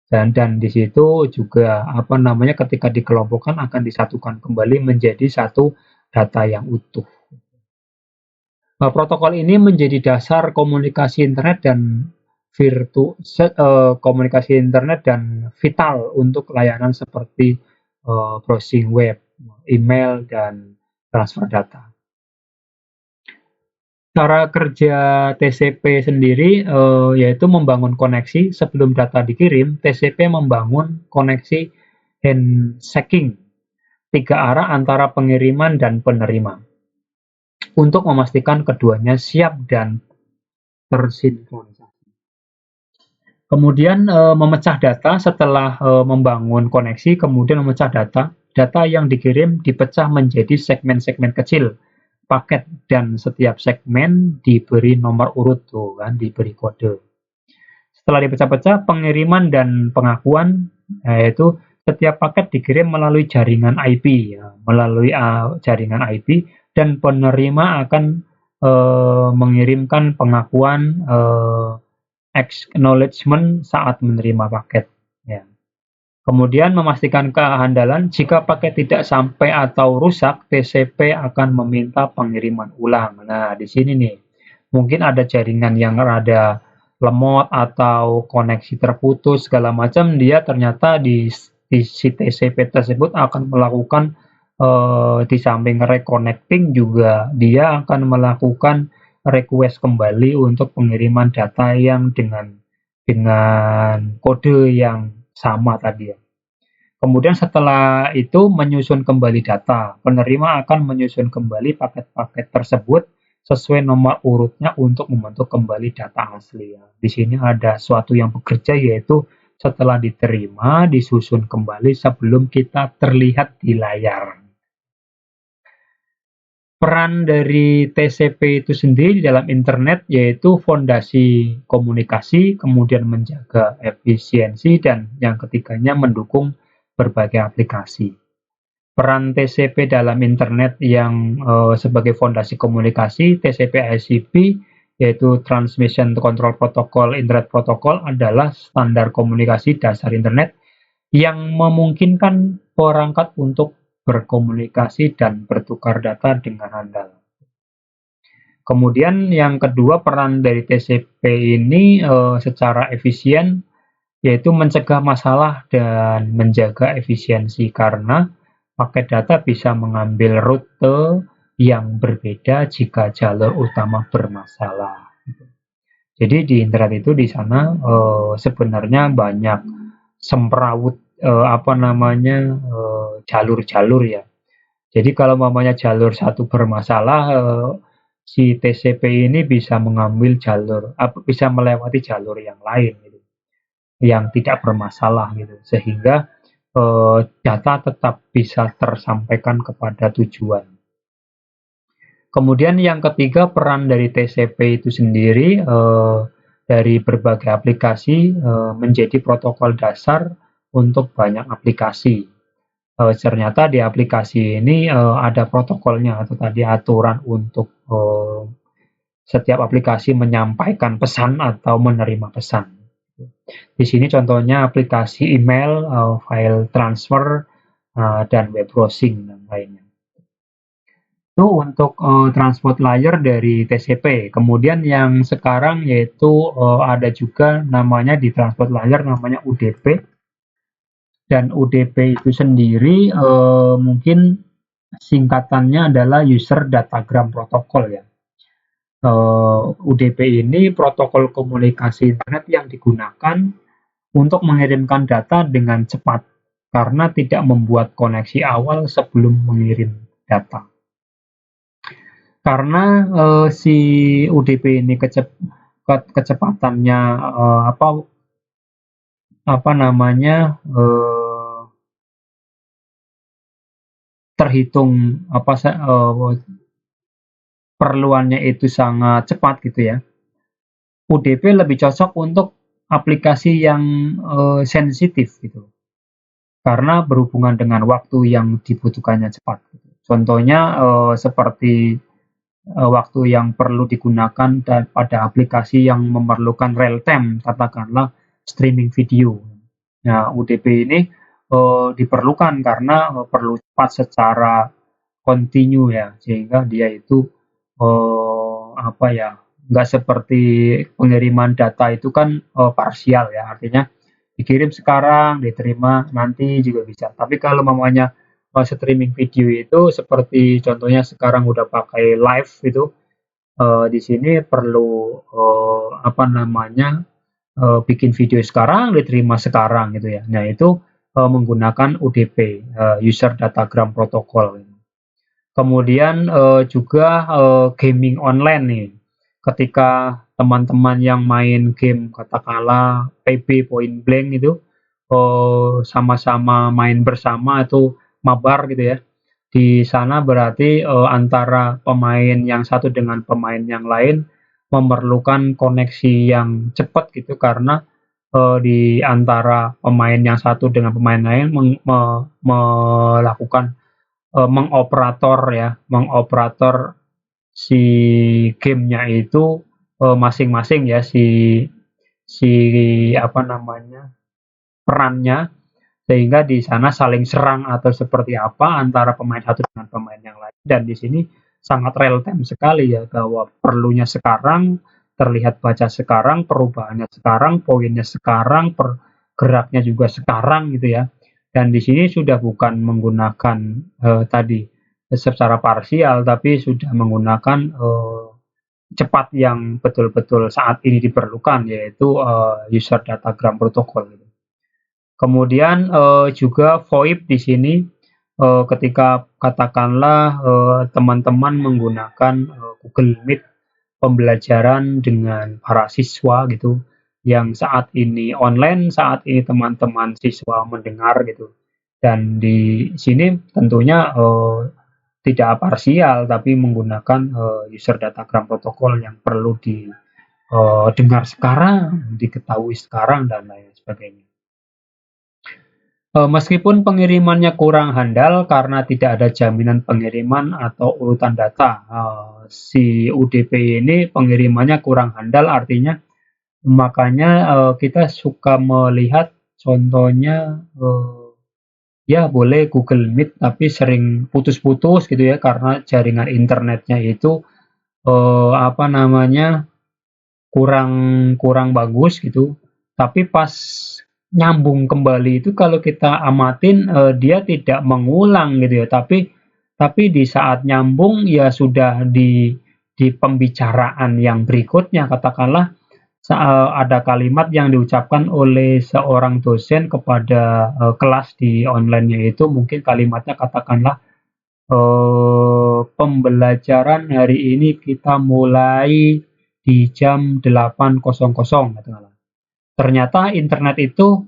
Dan di situ juga ketika dikelompokkan akan disatukan kembali menjadi satu data yang utuh. Protokol ini menjadi dasar komunikasi internet dan vital untuk layanan seperti browsing web, email, dan transfer data. Cara kerja TCP sendiri yaitu membangun koneksi sebelum data dikirim. TCP membangun koneksi handshaking 3 arah antara pengiriman dan penerima untuk memastikan keduanya siap dan tersinkronisasi. Kemudian memecah data setelah membangun koneksi, kemudian memecah data. Data yang dikirim dipecah menjadi segmen-segmen kecil paket, dan setiap segmen diberi nomor urut diberi kode. Setelah dipecah-pecah, pengiriman dan pengakuan, yaitu setiap paket dikirim melalui jaringan IP jaringan IP, dan penerima akan mengirimkan pengakuan acknowledgement saat menerima paket ya. Kemudian memastikan kehandalan. Jika paket tidak sampai atau rusak, TCP akan meminta pengiriman ulang. Nah, di sini nih, mungkin ada jaringan yang rada lemot atau koneksi terputus segala macam, dia ternyata di si TCP tersebut akan melakukan di samping reconnecting juga dia akan melakukan request kembali untuk pengiriman data yang dengan kode yang sama tadi ya. Kemudian setelah itu menyusun kembali data. Penerima akan menyusun kembali paket-paket tersebut sesuai nomor urutnya untuk membentuk kembali data asli ya. Di sini ada suatu yang bekerja, yaitu setelah diterima disusun kembali sebelum kita terlihat di layar. Peran dari TCP itu sendiri di dalam internet yaitu fondasi komunikasi, kemudian menjaga efisiensi, dan yang ketiganya mendukung berbagai aplikasi. Peran TCP dalam internet yang sebagai fondasi komunikasi, TCP/IP yaitu Transmission Control Protocol, Internet Protocol adalah standar komunikasi dasar internet yang memungkinkan perangkat untuk berkomunikasi dan bertukar data dengan handal. Kemudian yang kedua, peran dari TCP ini secara efisien yaitu mencegah masalah dan menjaga efisiensi, karena paket data bisa mengambil rute yang berbeda jika jalur utama bermasalah. Jadi di internet itu di sana sebenarnya banyak semrawut jalur-jalur ya. Jadi kalau mamanya jalur satu bermasalah, si TCP ini bisa mengambil bisa melewati jalur yang lain gitu, yang tidak bermasalah gitu, sehingga data tetap bisa tersampaikan kepada tujuan. Kemudian yang ketiga, peran dari TCP itu sendiri dari berbagai aplikasi menjadi protokol dasar untuk banyak aplikasi. Ternyata di aplikasi ini ada protokolnya atau tadi aturan untuk setiap aplikasi menyampaikan pesan atau menerima pesan. Di sini contohnya aplikasi email, file transfer, dan web browsing dan lainnya. Itu untuk transport layer dari TCP. Kemudian yang sekarang yaitu ada juga namanya di transport layer namanya UDP. Dan UDP itu sendiri mungkin singkatannya adalah User Datagram Protocol ya. UDP ini protokol komunikasi internet yang digunakan untuk mengirimkan data dengan cepat karena tidak membuat koneksi awal sebelum mengirim data. Karena si UDP ini kecepatannya terhitung perluannya itu sangat cepat gitu ya. UDP lebih cocok untuk aplikasi yang sensitif gitu, karena berhubungan dengan waktu yang dibutuhkannya cepat. Contohnya seperti waktu yang perlu digunakan pada aplikasi yang memerlukan real time, katakanlah streaming video. Nah, UDP ini diperlukan karena perlu cepat secara kontinu ya, sehingga dia itu nggak seperti pengiriman data itu kan parsial ya, artinya dikirim sekarang, diterima nanti juga bisa. Tapi kalau mamanya streaming video itu seperti contohnya sekarang udah pakai live itu, di sini perlu bikin video sekarang, diterima sekarang gitu ya. Nah itu menggunakan UDP, User Datagram Protocol. Kemudian juga gaming online nih. Ketika teman-teman yang main game katakanlah PB Point Blank itu sama-sama main bersama atau mabar gitu ya. Di sana berarti antara pemain yang satu dengan pemain yang lain memerlukan koneksi yang cepat gitu, karena di antara pemain yang satu dengan pemain lain melakukan mengoperator si gamenya itu masing-masing ya, si perannya, sehingga di sana saling serang atau seperti apa antara pemain satu dengan pemain yang lain. Dan di sini sangat real time sekali ya, bahwa perlunya sekarang, terlihat baca sekarang, perubahannya sekarang, poinnya sekarang, pergeraknya juga sekarang gitu ya. Dan di sini sudah bukan menggunakan tadi secara parsial, tapi sudah menggunakan cepat yang betul-betul saat ini diperlukan, yaitu User Datagram Protocol. Kemudian juga VoIP di sini, ketika katakanlah teman-teman menggunakan Google Meet pembelajaran dengan para siswa gitu, yang saat ini online, saat ini teman-teman siswa mendengar gitu. Dan di sini tentunya tidak parsial, tapi menggunakan User Datagram Protocol yang perlu didengar sekarang, diketahui sekarang, dan lain sebagainya. Meskipun pengirimannya kurang handal karena tidak ada jaminan pengiriman atau urutan data, si UDP ini pengirimannya kurang handal, artinya makanya kita suka melihat contohnya ya boleh Google Meet tapi sering putus-putus gitu ya karena jaringan internetnya itu apa namanya kurang kurang bagus gitu. Tapi pas nyambung kembali itu kalau kita amatin dia tidak mengulang gitu ya. Tapi di saat nyambung ya sudah di pembicaraan yang berikutnya katakanlah ada kalimat yang diucapkan oleh seorang dosen kepada kelas di online-nya itu mungkin kalimatnya katakanlah pembelajaran hari ini kita mulai di jam 8.00 katakanlah. Ternyata internet itu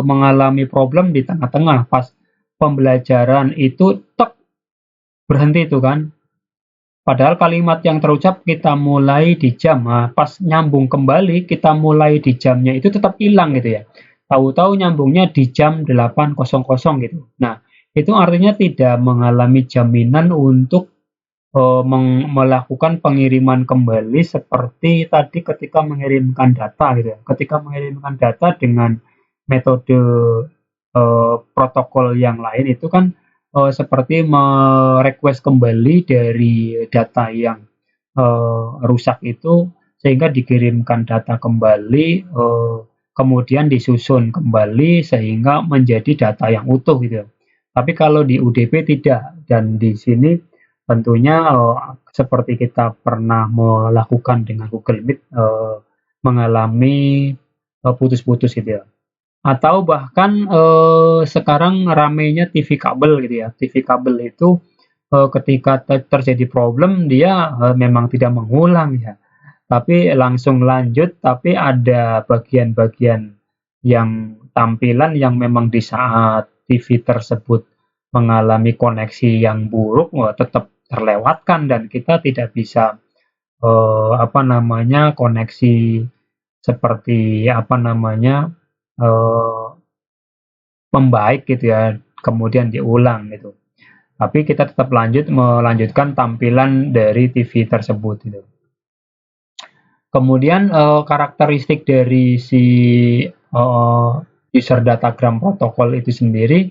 mengalami problem di tengah-tengah pas pembelajaran itu tek berhenti itu kan. Padahal kalimat yang terucap kita mulai di jam, nah, pas nyambung kembali kita mulai di jamnya itu tetap hilang gitu ya. Tahu-tahu nyambungnya di jam 8.00 gitu. Nah, itu artinya tidak mengalami jaminan untuk melakukan pengiriman kembali seperti tadi ketika mengirimkan data gitu ya. Ketika mengirimkan data dengan metode protokol yang lain itu kan seperti merequest kembali dari data yang rusak itu sehingga dikirimkan data kembali kemudian disusun kembali sehingga menjadi data yang utuh gitu. Tapi kalau di UDP tidak dan di sini tentunya seperti kita pernah melakukan dengan Google Meet mengalami putus-putus gitu ya. Atau bahkan sekarang ramainya TV kabel gitu ya. TV kabel itu ketika terjadi problem dia memang tidak mengulang ya, tapi langsung lanjut, tapi ada bagian-bagian yang tampilan yang memang di saat TV tersebut mengalami koneksi yang buruk tetap terlewatkan dan kita tidak bisa apa namanya koneksi seperti apa namanya membaik gitu ya, kemudian diulang gitu. Tapi kita tetap melanjutkan tampilan dari TV tersebut gitu. Kemudian karakteristik dari si user datagram protokol itu sendiri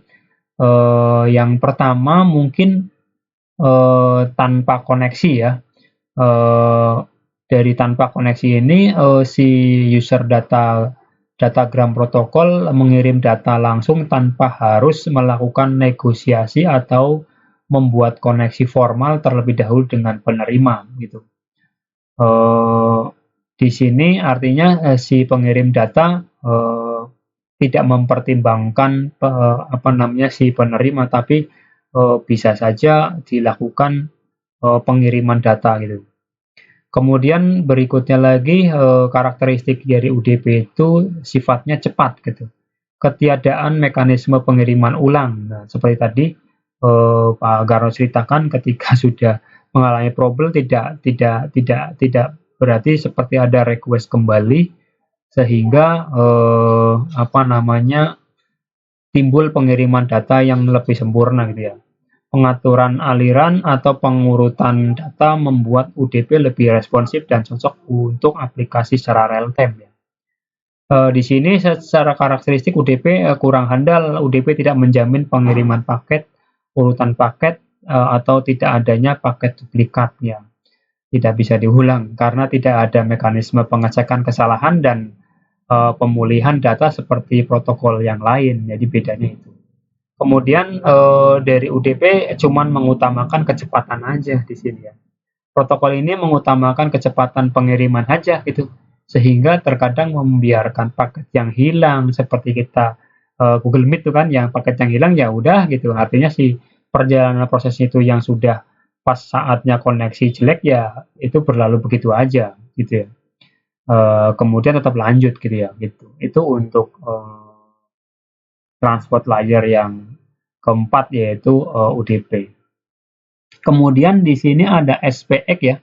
yang pertama mungkin tanpa koneksi ya. Dari tanpa koneksi ini si user datagram protokol mengirim data langsung tanpa harus melakukan negosiasi atau membuat koneksi formal terlebih dahulu dengan penerima gitu. Di sini artinya si pengirim data tidak mempertimbangkan apa namanya si penerima, tapi bisa saja dilakukan pengiriman data gitu. Kemudian berikutnya lagi karakteristik dari UDP itu sifatnya cepat gitu. Ketiadaan mekanisme pengiriman ulang. Nah, seperti tadi Pak Garno ceritakan ketika sudah mengalami problem tidak berarti seperti ada request kembali sehingga apa namanya timbul pengiriman data yang lebih sempurna gitu ya. Pengaturan aliran atau pengurutan data membuat UDP lebih responsif dan cocok untuk aplikasi secara real time ya. Di sini secara karakteristik UDP kurang handal. UDP tidak menjamin pengiriman paket, urutan paket atau tidak adanya paket duplikatnya. Tidak bisa diulang karena tidak ada mekanisme pengecekan kesalahan dan pemulihan data seperti protokol yang lain. Jadi bedanya itu. Kemudian dari UDP cuman mengutamakan kecepatan aja di sini ya. Protokol ini mengutamakan kecepatan pengiriman aja gitu. Sehingga terkadang membiarkan paket yang hilang seperti kita Google Meet tuh kan yang paket yang hilang ya udah gitu. Artinya si perjalanan proses itu yang sudah pas saatnya koneksi jelek ya itu berlalu begitu aja gitu ya. Kemudian tetap lanjut gitu ya gitu. Itu untuk transport layer yang keempat yaitu UDP. Kemudian di sini ada SPX ya.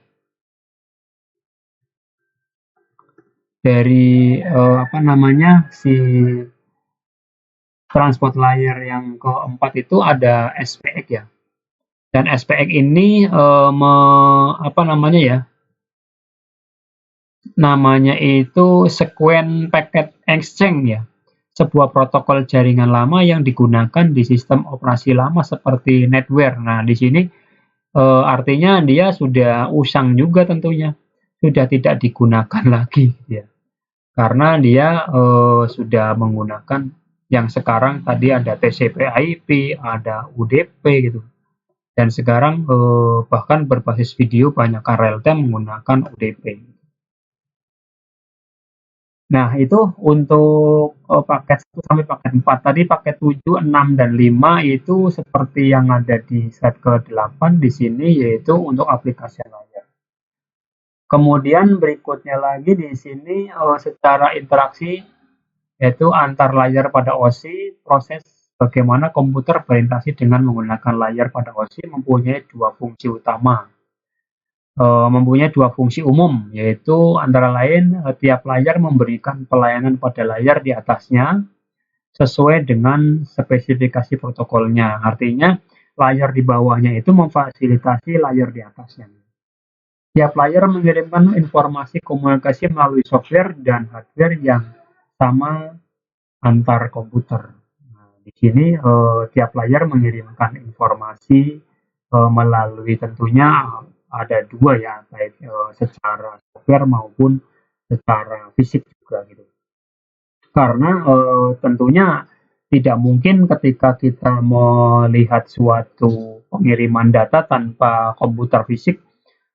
Dari apa namanya si transport layer yang keempat itu ada SPX ya. Dan SPX ini apa namanya ya? Namanya itu Sequence Packet Exchange ya. sebuah protokol jaringan lama yang digunakan di sistem operasi lama seperti NetWare. Nah, di sini artinya dia sudah usang juga tentunya, sudah tidak digunakan lagi ya. Karena dia sudah menggunakan yang sekarang tadi ada TCP/IP, ada UDP gitu. Dan sekarang bahkan berbasis video banyak real-time menggunakan UDP. Nah, itu untuk paket 1 sampai paket 4. Tadi paket 7, 6, dan 5 itu seperti yang ada di slide ke-8 di sini, yaitu untuk aplikasi layar. Kemudian berikutnya lagi di sini secara interaksi yaitu antar layar pada OSI, proses bagaimana komputer berinteraksi dengan menggunakan layar pada OSI mempunyai dua fungsi utama. Mempunyai dua fungsi umum, yaitu antara lain tiap layar memberikan pelayanan pada layar di atasnya sesuai dengan spesifikasi protokolnya. Artinya, layar di bawahnya itu memfasilitasi layar di atasnya. Tiap layar mengirimkan informasi komunikasi melalui software dan hardware yang sama antar komputer. Nah, di sini tiap layar mengirimkan informasi melalui tentunya ada dua ya, baik secara software maupun secara fisik juga gitu. Karena tentunya tidak mungkin ketika kita melihat suatu pengiriman data tanpa komputer fisik,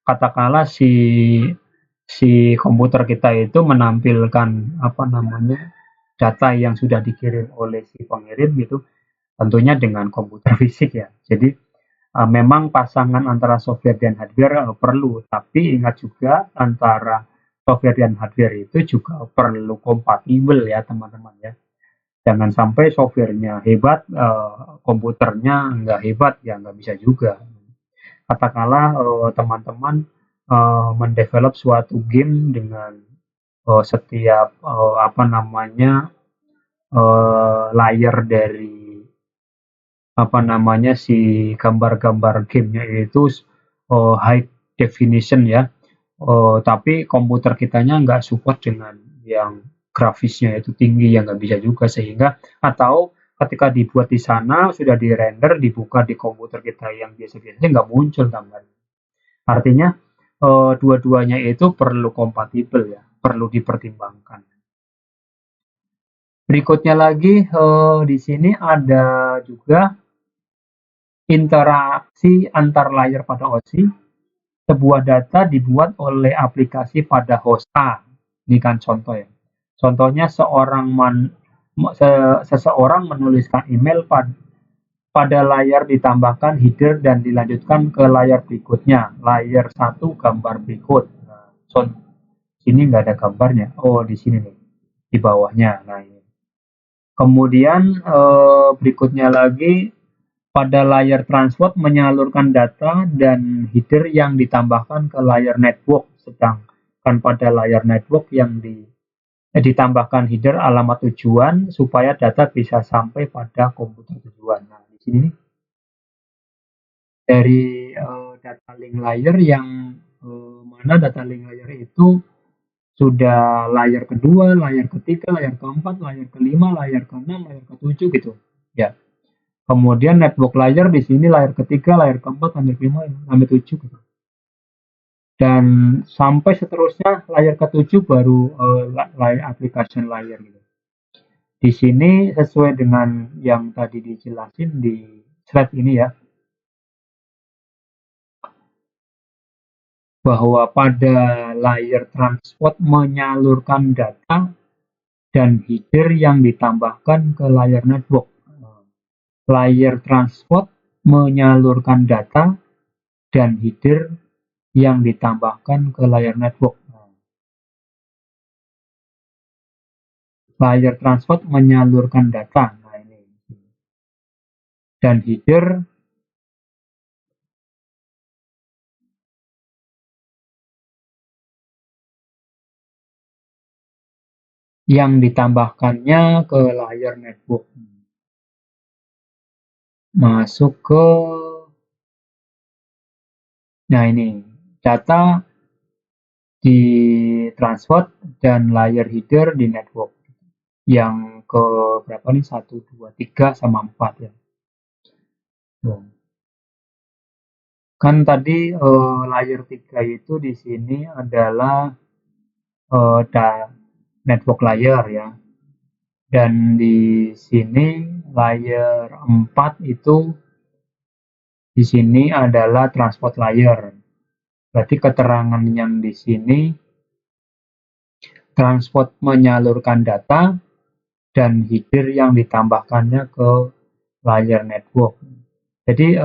katakanlah si komputer kita itu menampilkan apa namanya data yang sudah dikirim oleh si pengirim gitu, tentunya dengan komputer fisik ya. Jadi memang pasangan antara software dan hardware perlu, tapi ingat juga antara software dan hardware itu juga perlu kompatibel ya teman-teman ya. Jangan sampai softwarenya hebat, komputernya nggak hebat ya nggak bisa juga. Katakanlah teman-teman mendevelop suatu game dengan setiap apa namanya layar dari apa namanya si gambar-gambar gamenya itu high definition ya, tapi komputer kitanya nggak support dengan yang grafisnya itu tinggi ya nggak bisa juga sehingga atau ketika dibuat di sana sudah di render dibuka di komputer kita yang biasa-biasa nggak muncul gambar. Artinya dua-duanya itu perlu kompatibel ya, perlu dipertimbangkan. Berikutnya lagi di sini ada juga interaksi antar layar pada OSI. Sebuah data dibuat oleh aplikasi pada host A. Ini kan contoh ya. Contohnya seseorang menuliskan email pada layar ditambahkan header dan dilanjutkan ke layar berikutnya. Layar 1 gambar berikut. Nah, sini nggak ada gambarnya. Oh, di sini nih. Di bawahnya. Nah, ini. Kemudian berikutnya lagi pada layar transport menyalurkan data dan header yang ditambahkan ke layar network, sedangkan pada layar network yang ditambahkan header alamat tujuan supaya data bisa sampai pada komputer tujuan. Nah, di sini dari data link layer yang mana data link layer itu sudah layar kedua, layar ketiga, layar keempat, layar kelima, layar keenam, layar ketujuh gitu. Ya. Kemudian network layer di sini layar ketiga, layar keempat, layar kelima, sampai tujuh gitu. Dan sampai seterusnya layar ketujuh baru layar application layer gitu. Di sini sesuai dengan yang tadi dijelasin di slide ini ya, bahwa pada layer transport menyalurkan data dan header yang ditambahkan ke layar network. Layer transport menyalurkan data dan header yang ditambahkan ke layar network. Layer transport menyalurkan data. Nah, ini. Dan header yang ditambahkannya ke layar network. Masuk ke nah ini data di transport dan layer header di network. Yang ke berapa nih? 1, 2, 3 sama 4 ya. Tuh. Kan tadi layer 3 itu di sini adalah network layer ya. Dan di sini layer 4 itu di sini adalah transport layer. Berarti keterangan yang di sini transport menyalurkan data dan header yang ditambahkannya ke layer network. Jadi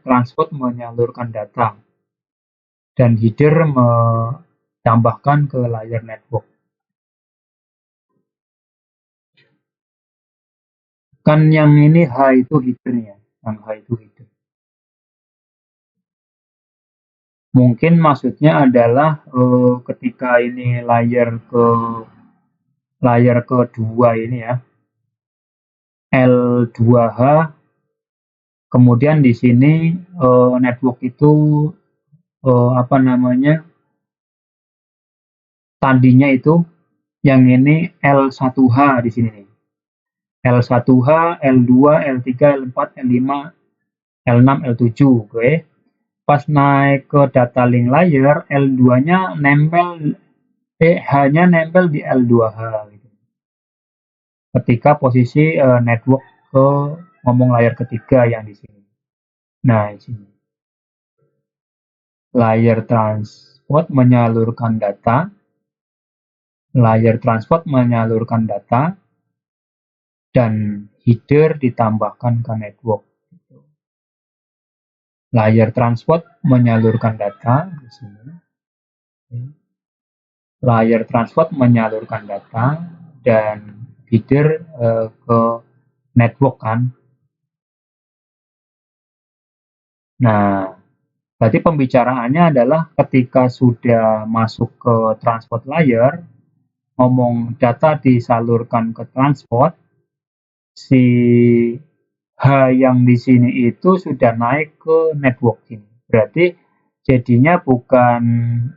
transport menyalurkan data dan header menambahkan ke layer network. Kan yang ini H itu headernya, yang H itu header. Mungkin maksudnya adalah ketika ini layer kedua ini ya, L2H, kemudian di sini network itu tadinya itu yang ini L1H di sini nih. L1H, L2, L3, L4, L5, L6, L7, oke. Pas naik ke data link layer, L2-nya H-nya nempel di L2H gitu. Ketika posisi network ke ngomong layer ketiga yang di sini. Nah, di sini. Layer transport menyalurkan data. Layer transport menyalurkan data dan header ditambahkan ke network. Layer transport menyalurkan data di sini. Layer transport menyalurkan data dan header ke network kan. Nah, berarti pembicaraannya adalah ketika sudah masuk ke transport layer, ngomong data disalurkan ke transport, si H yang di sini itu sudah naik ke network ini. Berarti jadinya bukan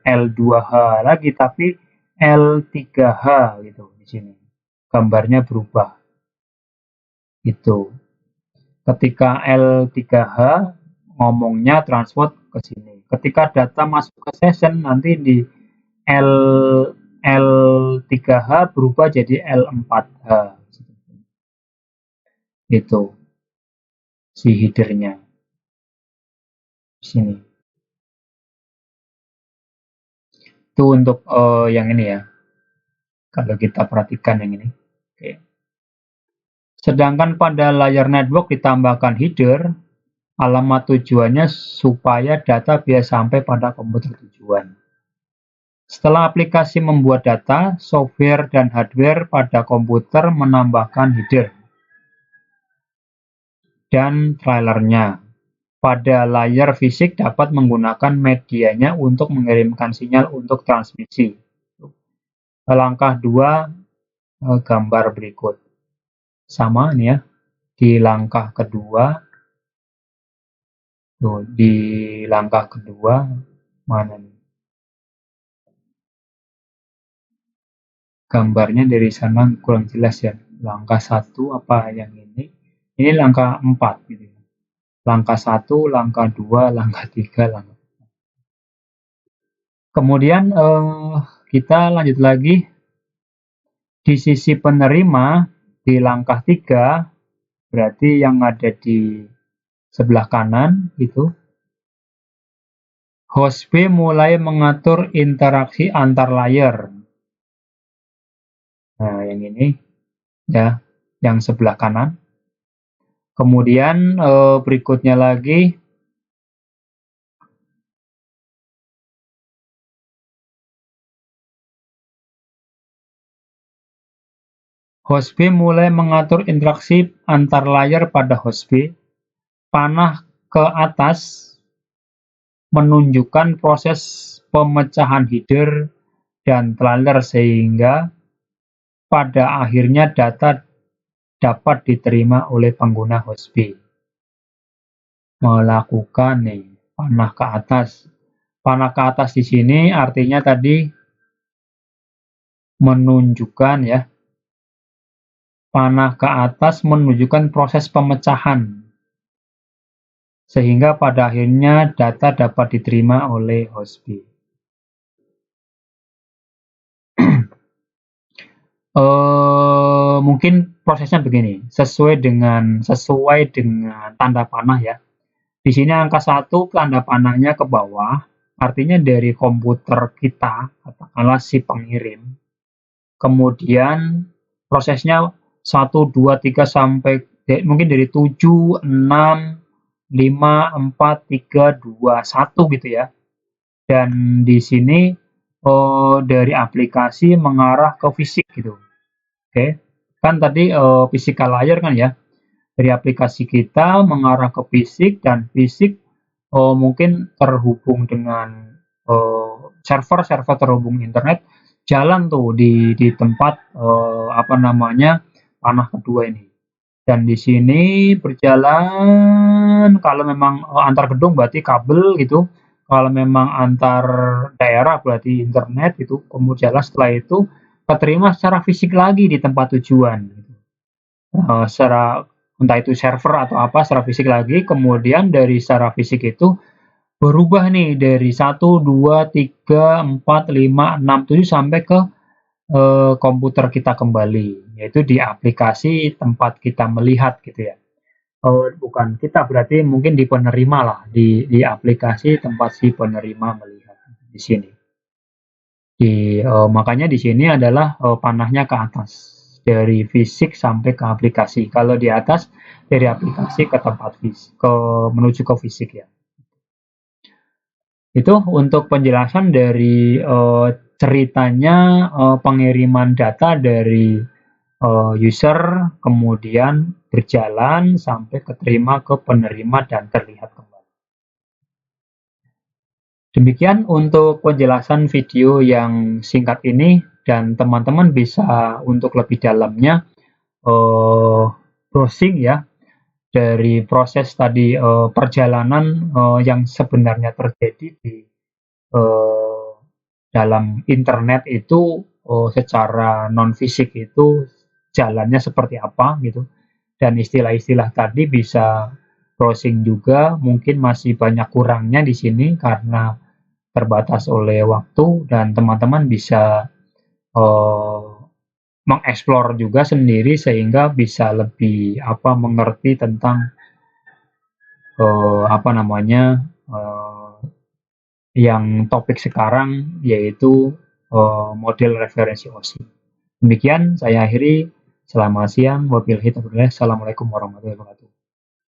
L2H lagi, tapi L3H gitu di sini. Gambarnya berubah. Itu. Ketika L3H ngomongnya transport ke sini. Ketika data masuk ke session nanti di L3H berubah jadi L4H. Itu si headernya. Di sini. Itu untuk yang ini ya. Kalau kita perhatikan yang ini. Oke. Sedangkan pada layer network ditambahkan header, alamat tujuannya supaya data bisa sampai pada komputer tujuan. Setelah aplikasi membuat data, software dan hardware pada komputer menambahkan header dan trailernya. Pada layar fisik dapat menggunakan medianya untuk mengirimkan sinyal untuk transmisi. Langkah 2 gambar berikut. Sama nih ya. Di langkah kedua, mana nih? Gambarnya dari sana kurang jelas ya. Langkah 1 apa yang ini? Ini langkah 4 gitu. Langkah 1, langkah 2, langkah 3, langkah. Kemudian kita lanjut lagi di sisi penerima di langkah 3, berarti yang ada di sebelah kanan itu. Host B mulai mengatur interaksi antar layer. Nah, yang ini ya, yang sebelah kanan. Kemudian berikutnya lagi host B mulai mengatur interaksi antar layer pada host B. Panah ke atas menunjukkan proses pemecahan header dan trailer sehingga pada akhirnya data dapat diterima oleh pengguna host B. Melakukan nih, panah ke atas. Panah ke atas di sini artinya tadi menunjukkan ya, panah ke atas menunjukkan proses pemecahan, sehingga pada akhirnya data dapat diterima oleh host B. Mungkin prosesnya begini, sesuai dengan tanda panah ya. Di sini angka 1 tanda panahnya ke bawah, artinya dari komputer kita, katakanlah si pengirim. Kemudian prosesnya 1, 2, 3 sampai mungkin dari 7, 6, 5, 4, 3, 2, 1 gitu ya. Dan di sini dari aplikasi mengarah ke fisik gitu. Oke, kan tadi physical layer kan ya. Dari aplikasi kita mengarah ke fisik, dan fisik mungkin terhubung dengan server terhubung internet, jalan tuh di tempat apa namanya, panah kedua ini. Dan di sini berjalan, kalau memang antar gedung berarti kabel gitu, kalau memang antar daerah berarti internet gitu, kemudian setelah itu keterima secara fisik lagi di tempat tujuan gitu. Secara entah itu server atau apa, secara fisik lagi, kemudian dari secara fisik itu berubah nih dari 1, 2, 3, 4, 5, 6, 7 sampai ke komputer kita kembali, yaitu di aplikasi tempat kita melihat gitu ya. Bukan kita, berarti mungkin di penerima lah, di aplikasi tempat si penerima melihat di sini. Makanya di sini adalah panahnya ke atas, dari fisik sampai ke aplikasi. Kalau di atas dari aplikasi ke tempat fisik, menuju ke fisik ya. Itu untuk penjelasan dari ceritanya pengiriman data dari user, kemudian berjalan sampai keterima ke penerima dan terlihat kembali. Demikian untuk penjelasan video yang singkat ini, dan teman-teman bisa untuk lebih dalamnya browsing ya dari proses tadi perjalanan yang sebenarnya terjadi di dalam internet itu secara non fisik itu jalannya seperti apa gitu, dan istilah-istilah tadi bisa browsing juga, mungkin masih banyak kurangnya di sini karena terbatas oleh waktu, dan teman-teman bisa mengeksplor juga sendiri sehingga bisa lebih mengerti tentang apa namanya yang topik sekarang, yaitu model referensi OSI. Demikian saya akhiri. Selamat siang. Wabillahi taufiq. Assalamualaikum warahmatullahi wabarakatuh.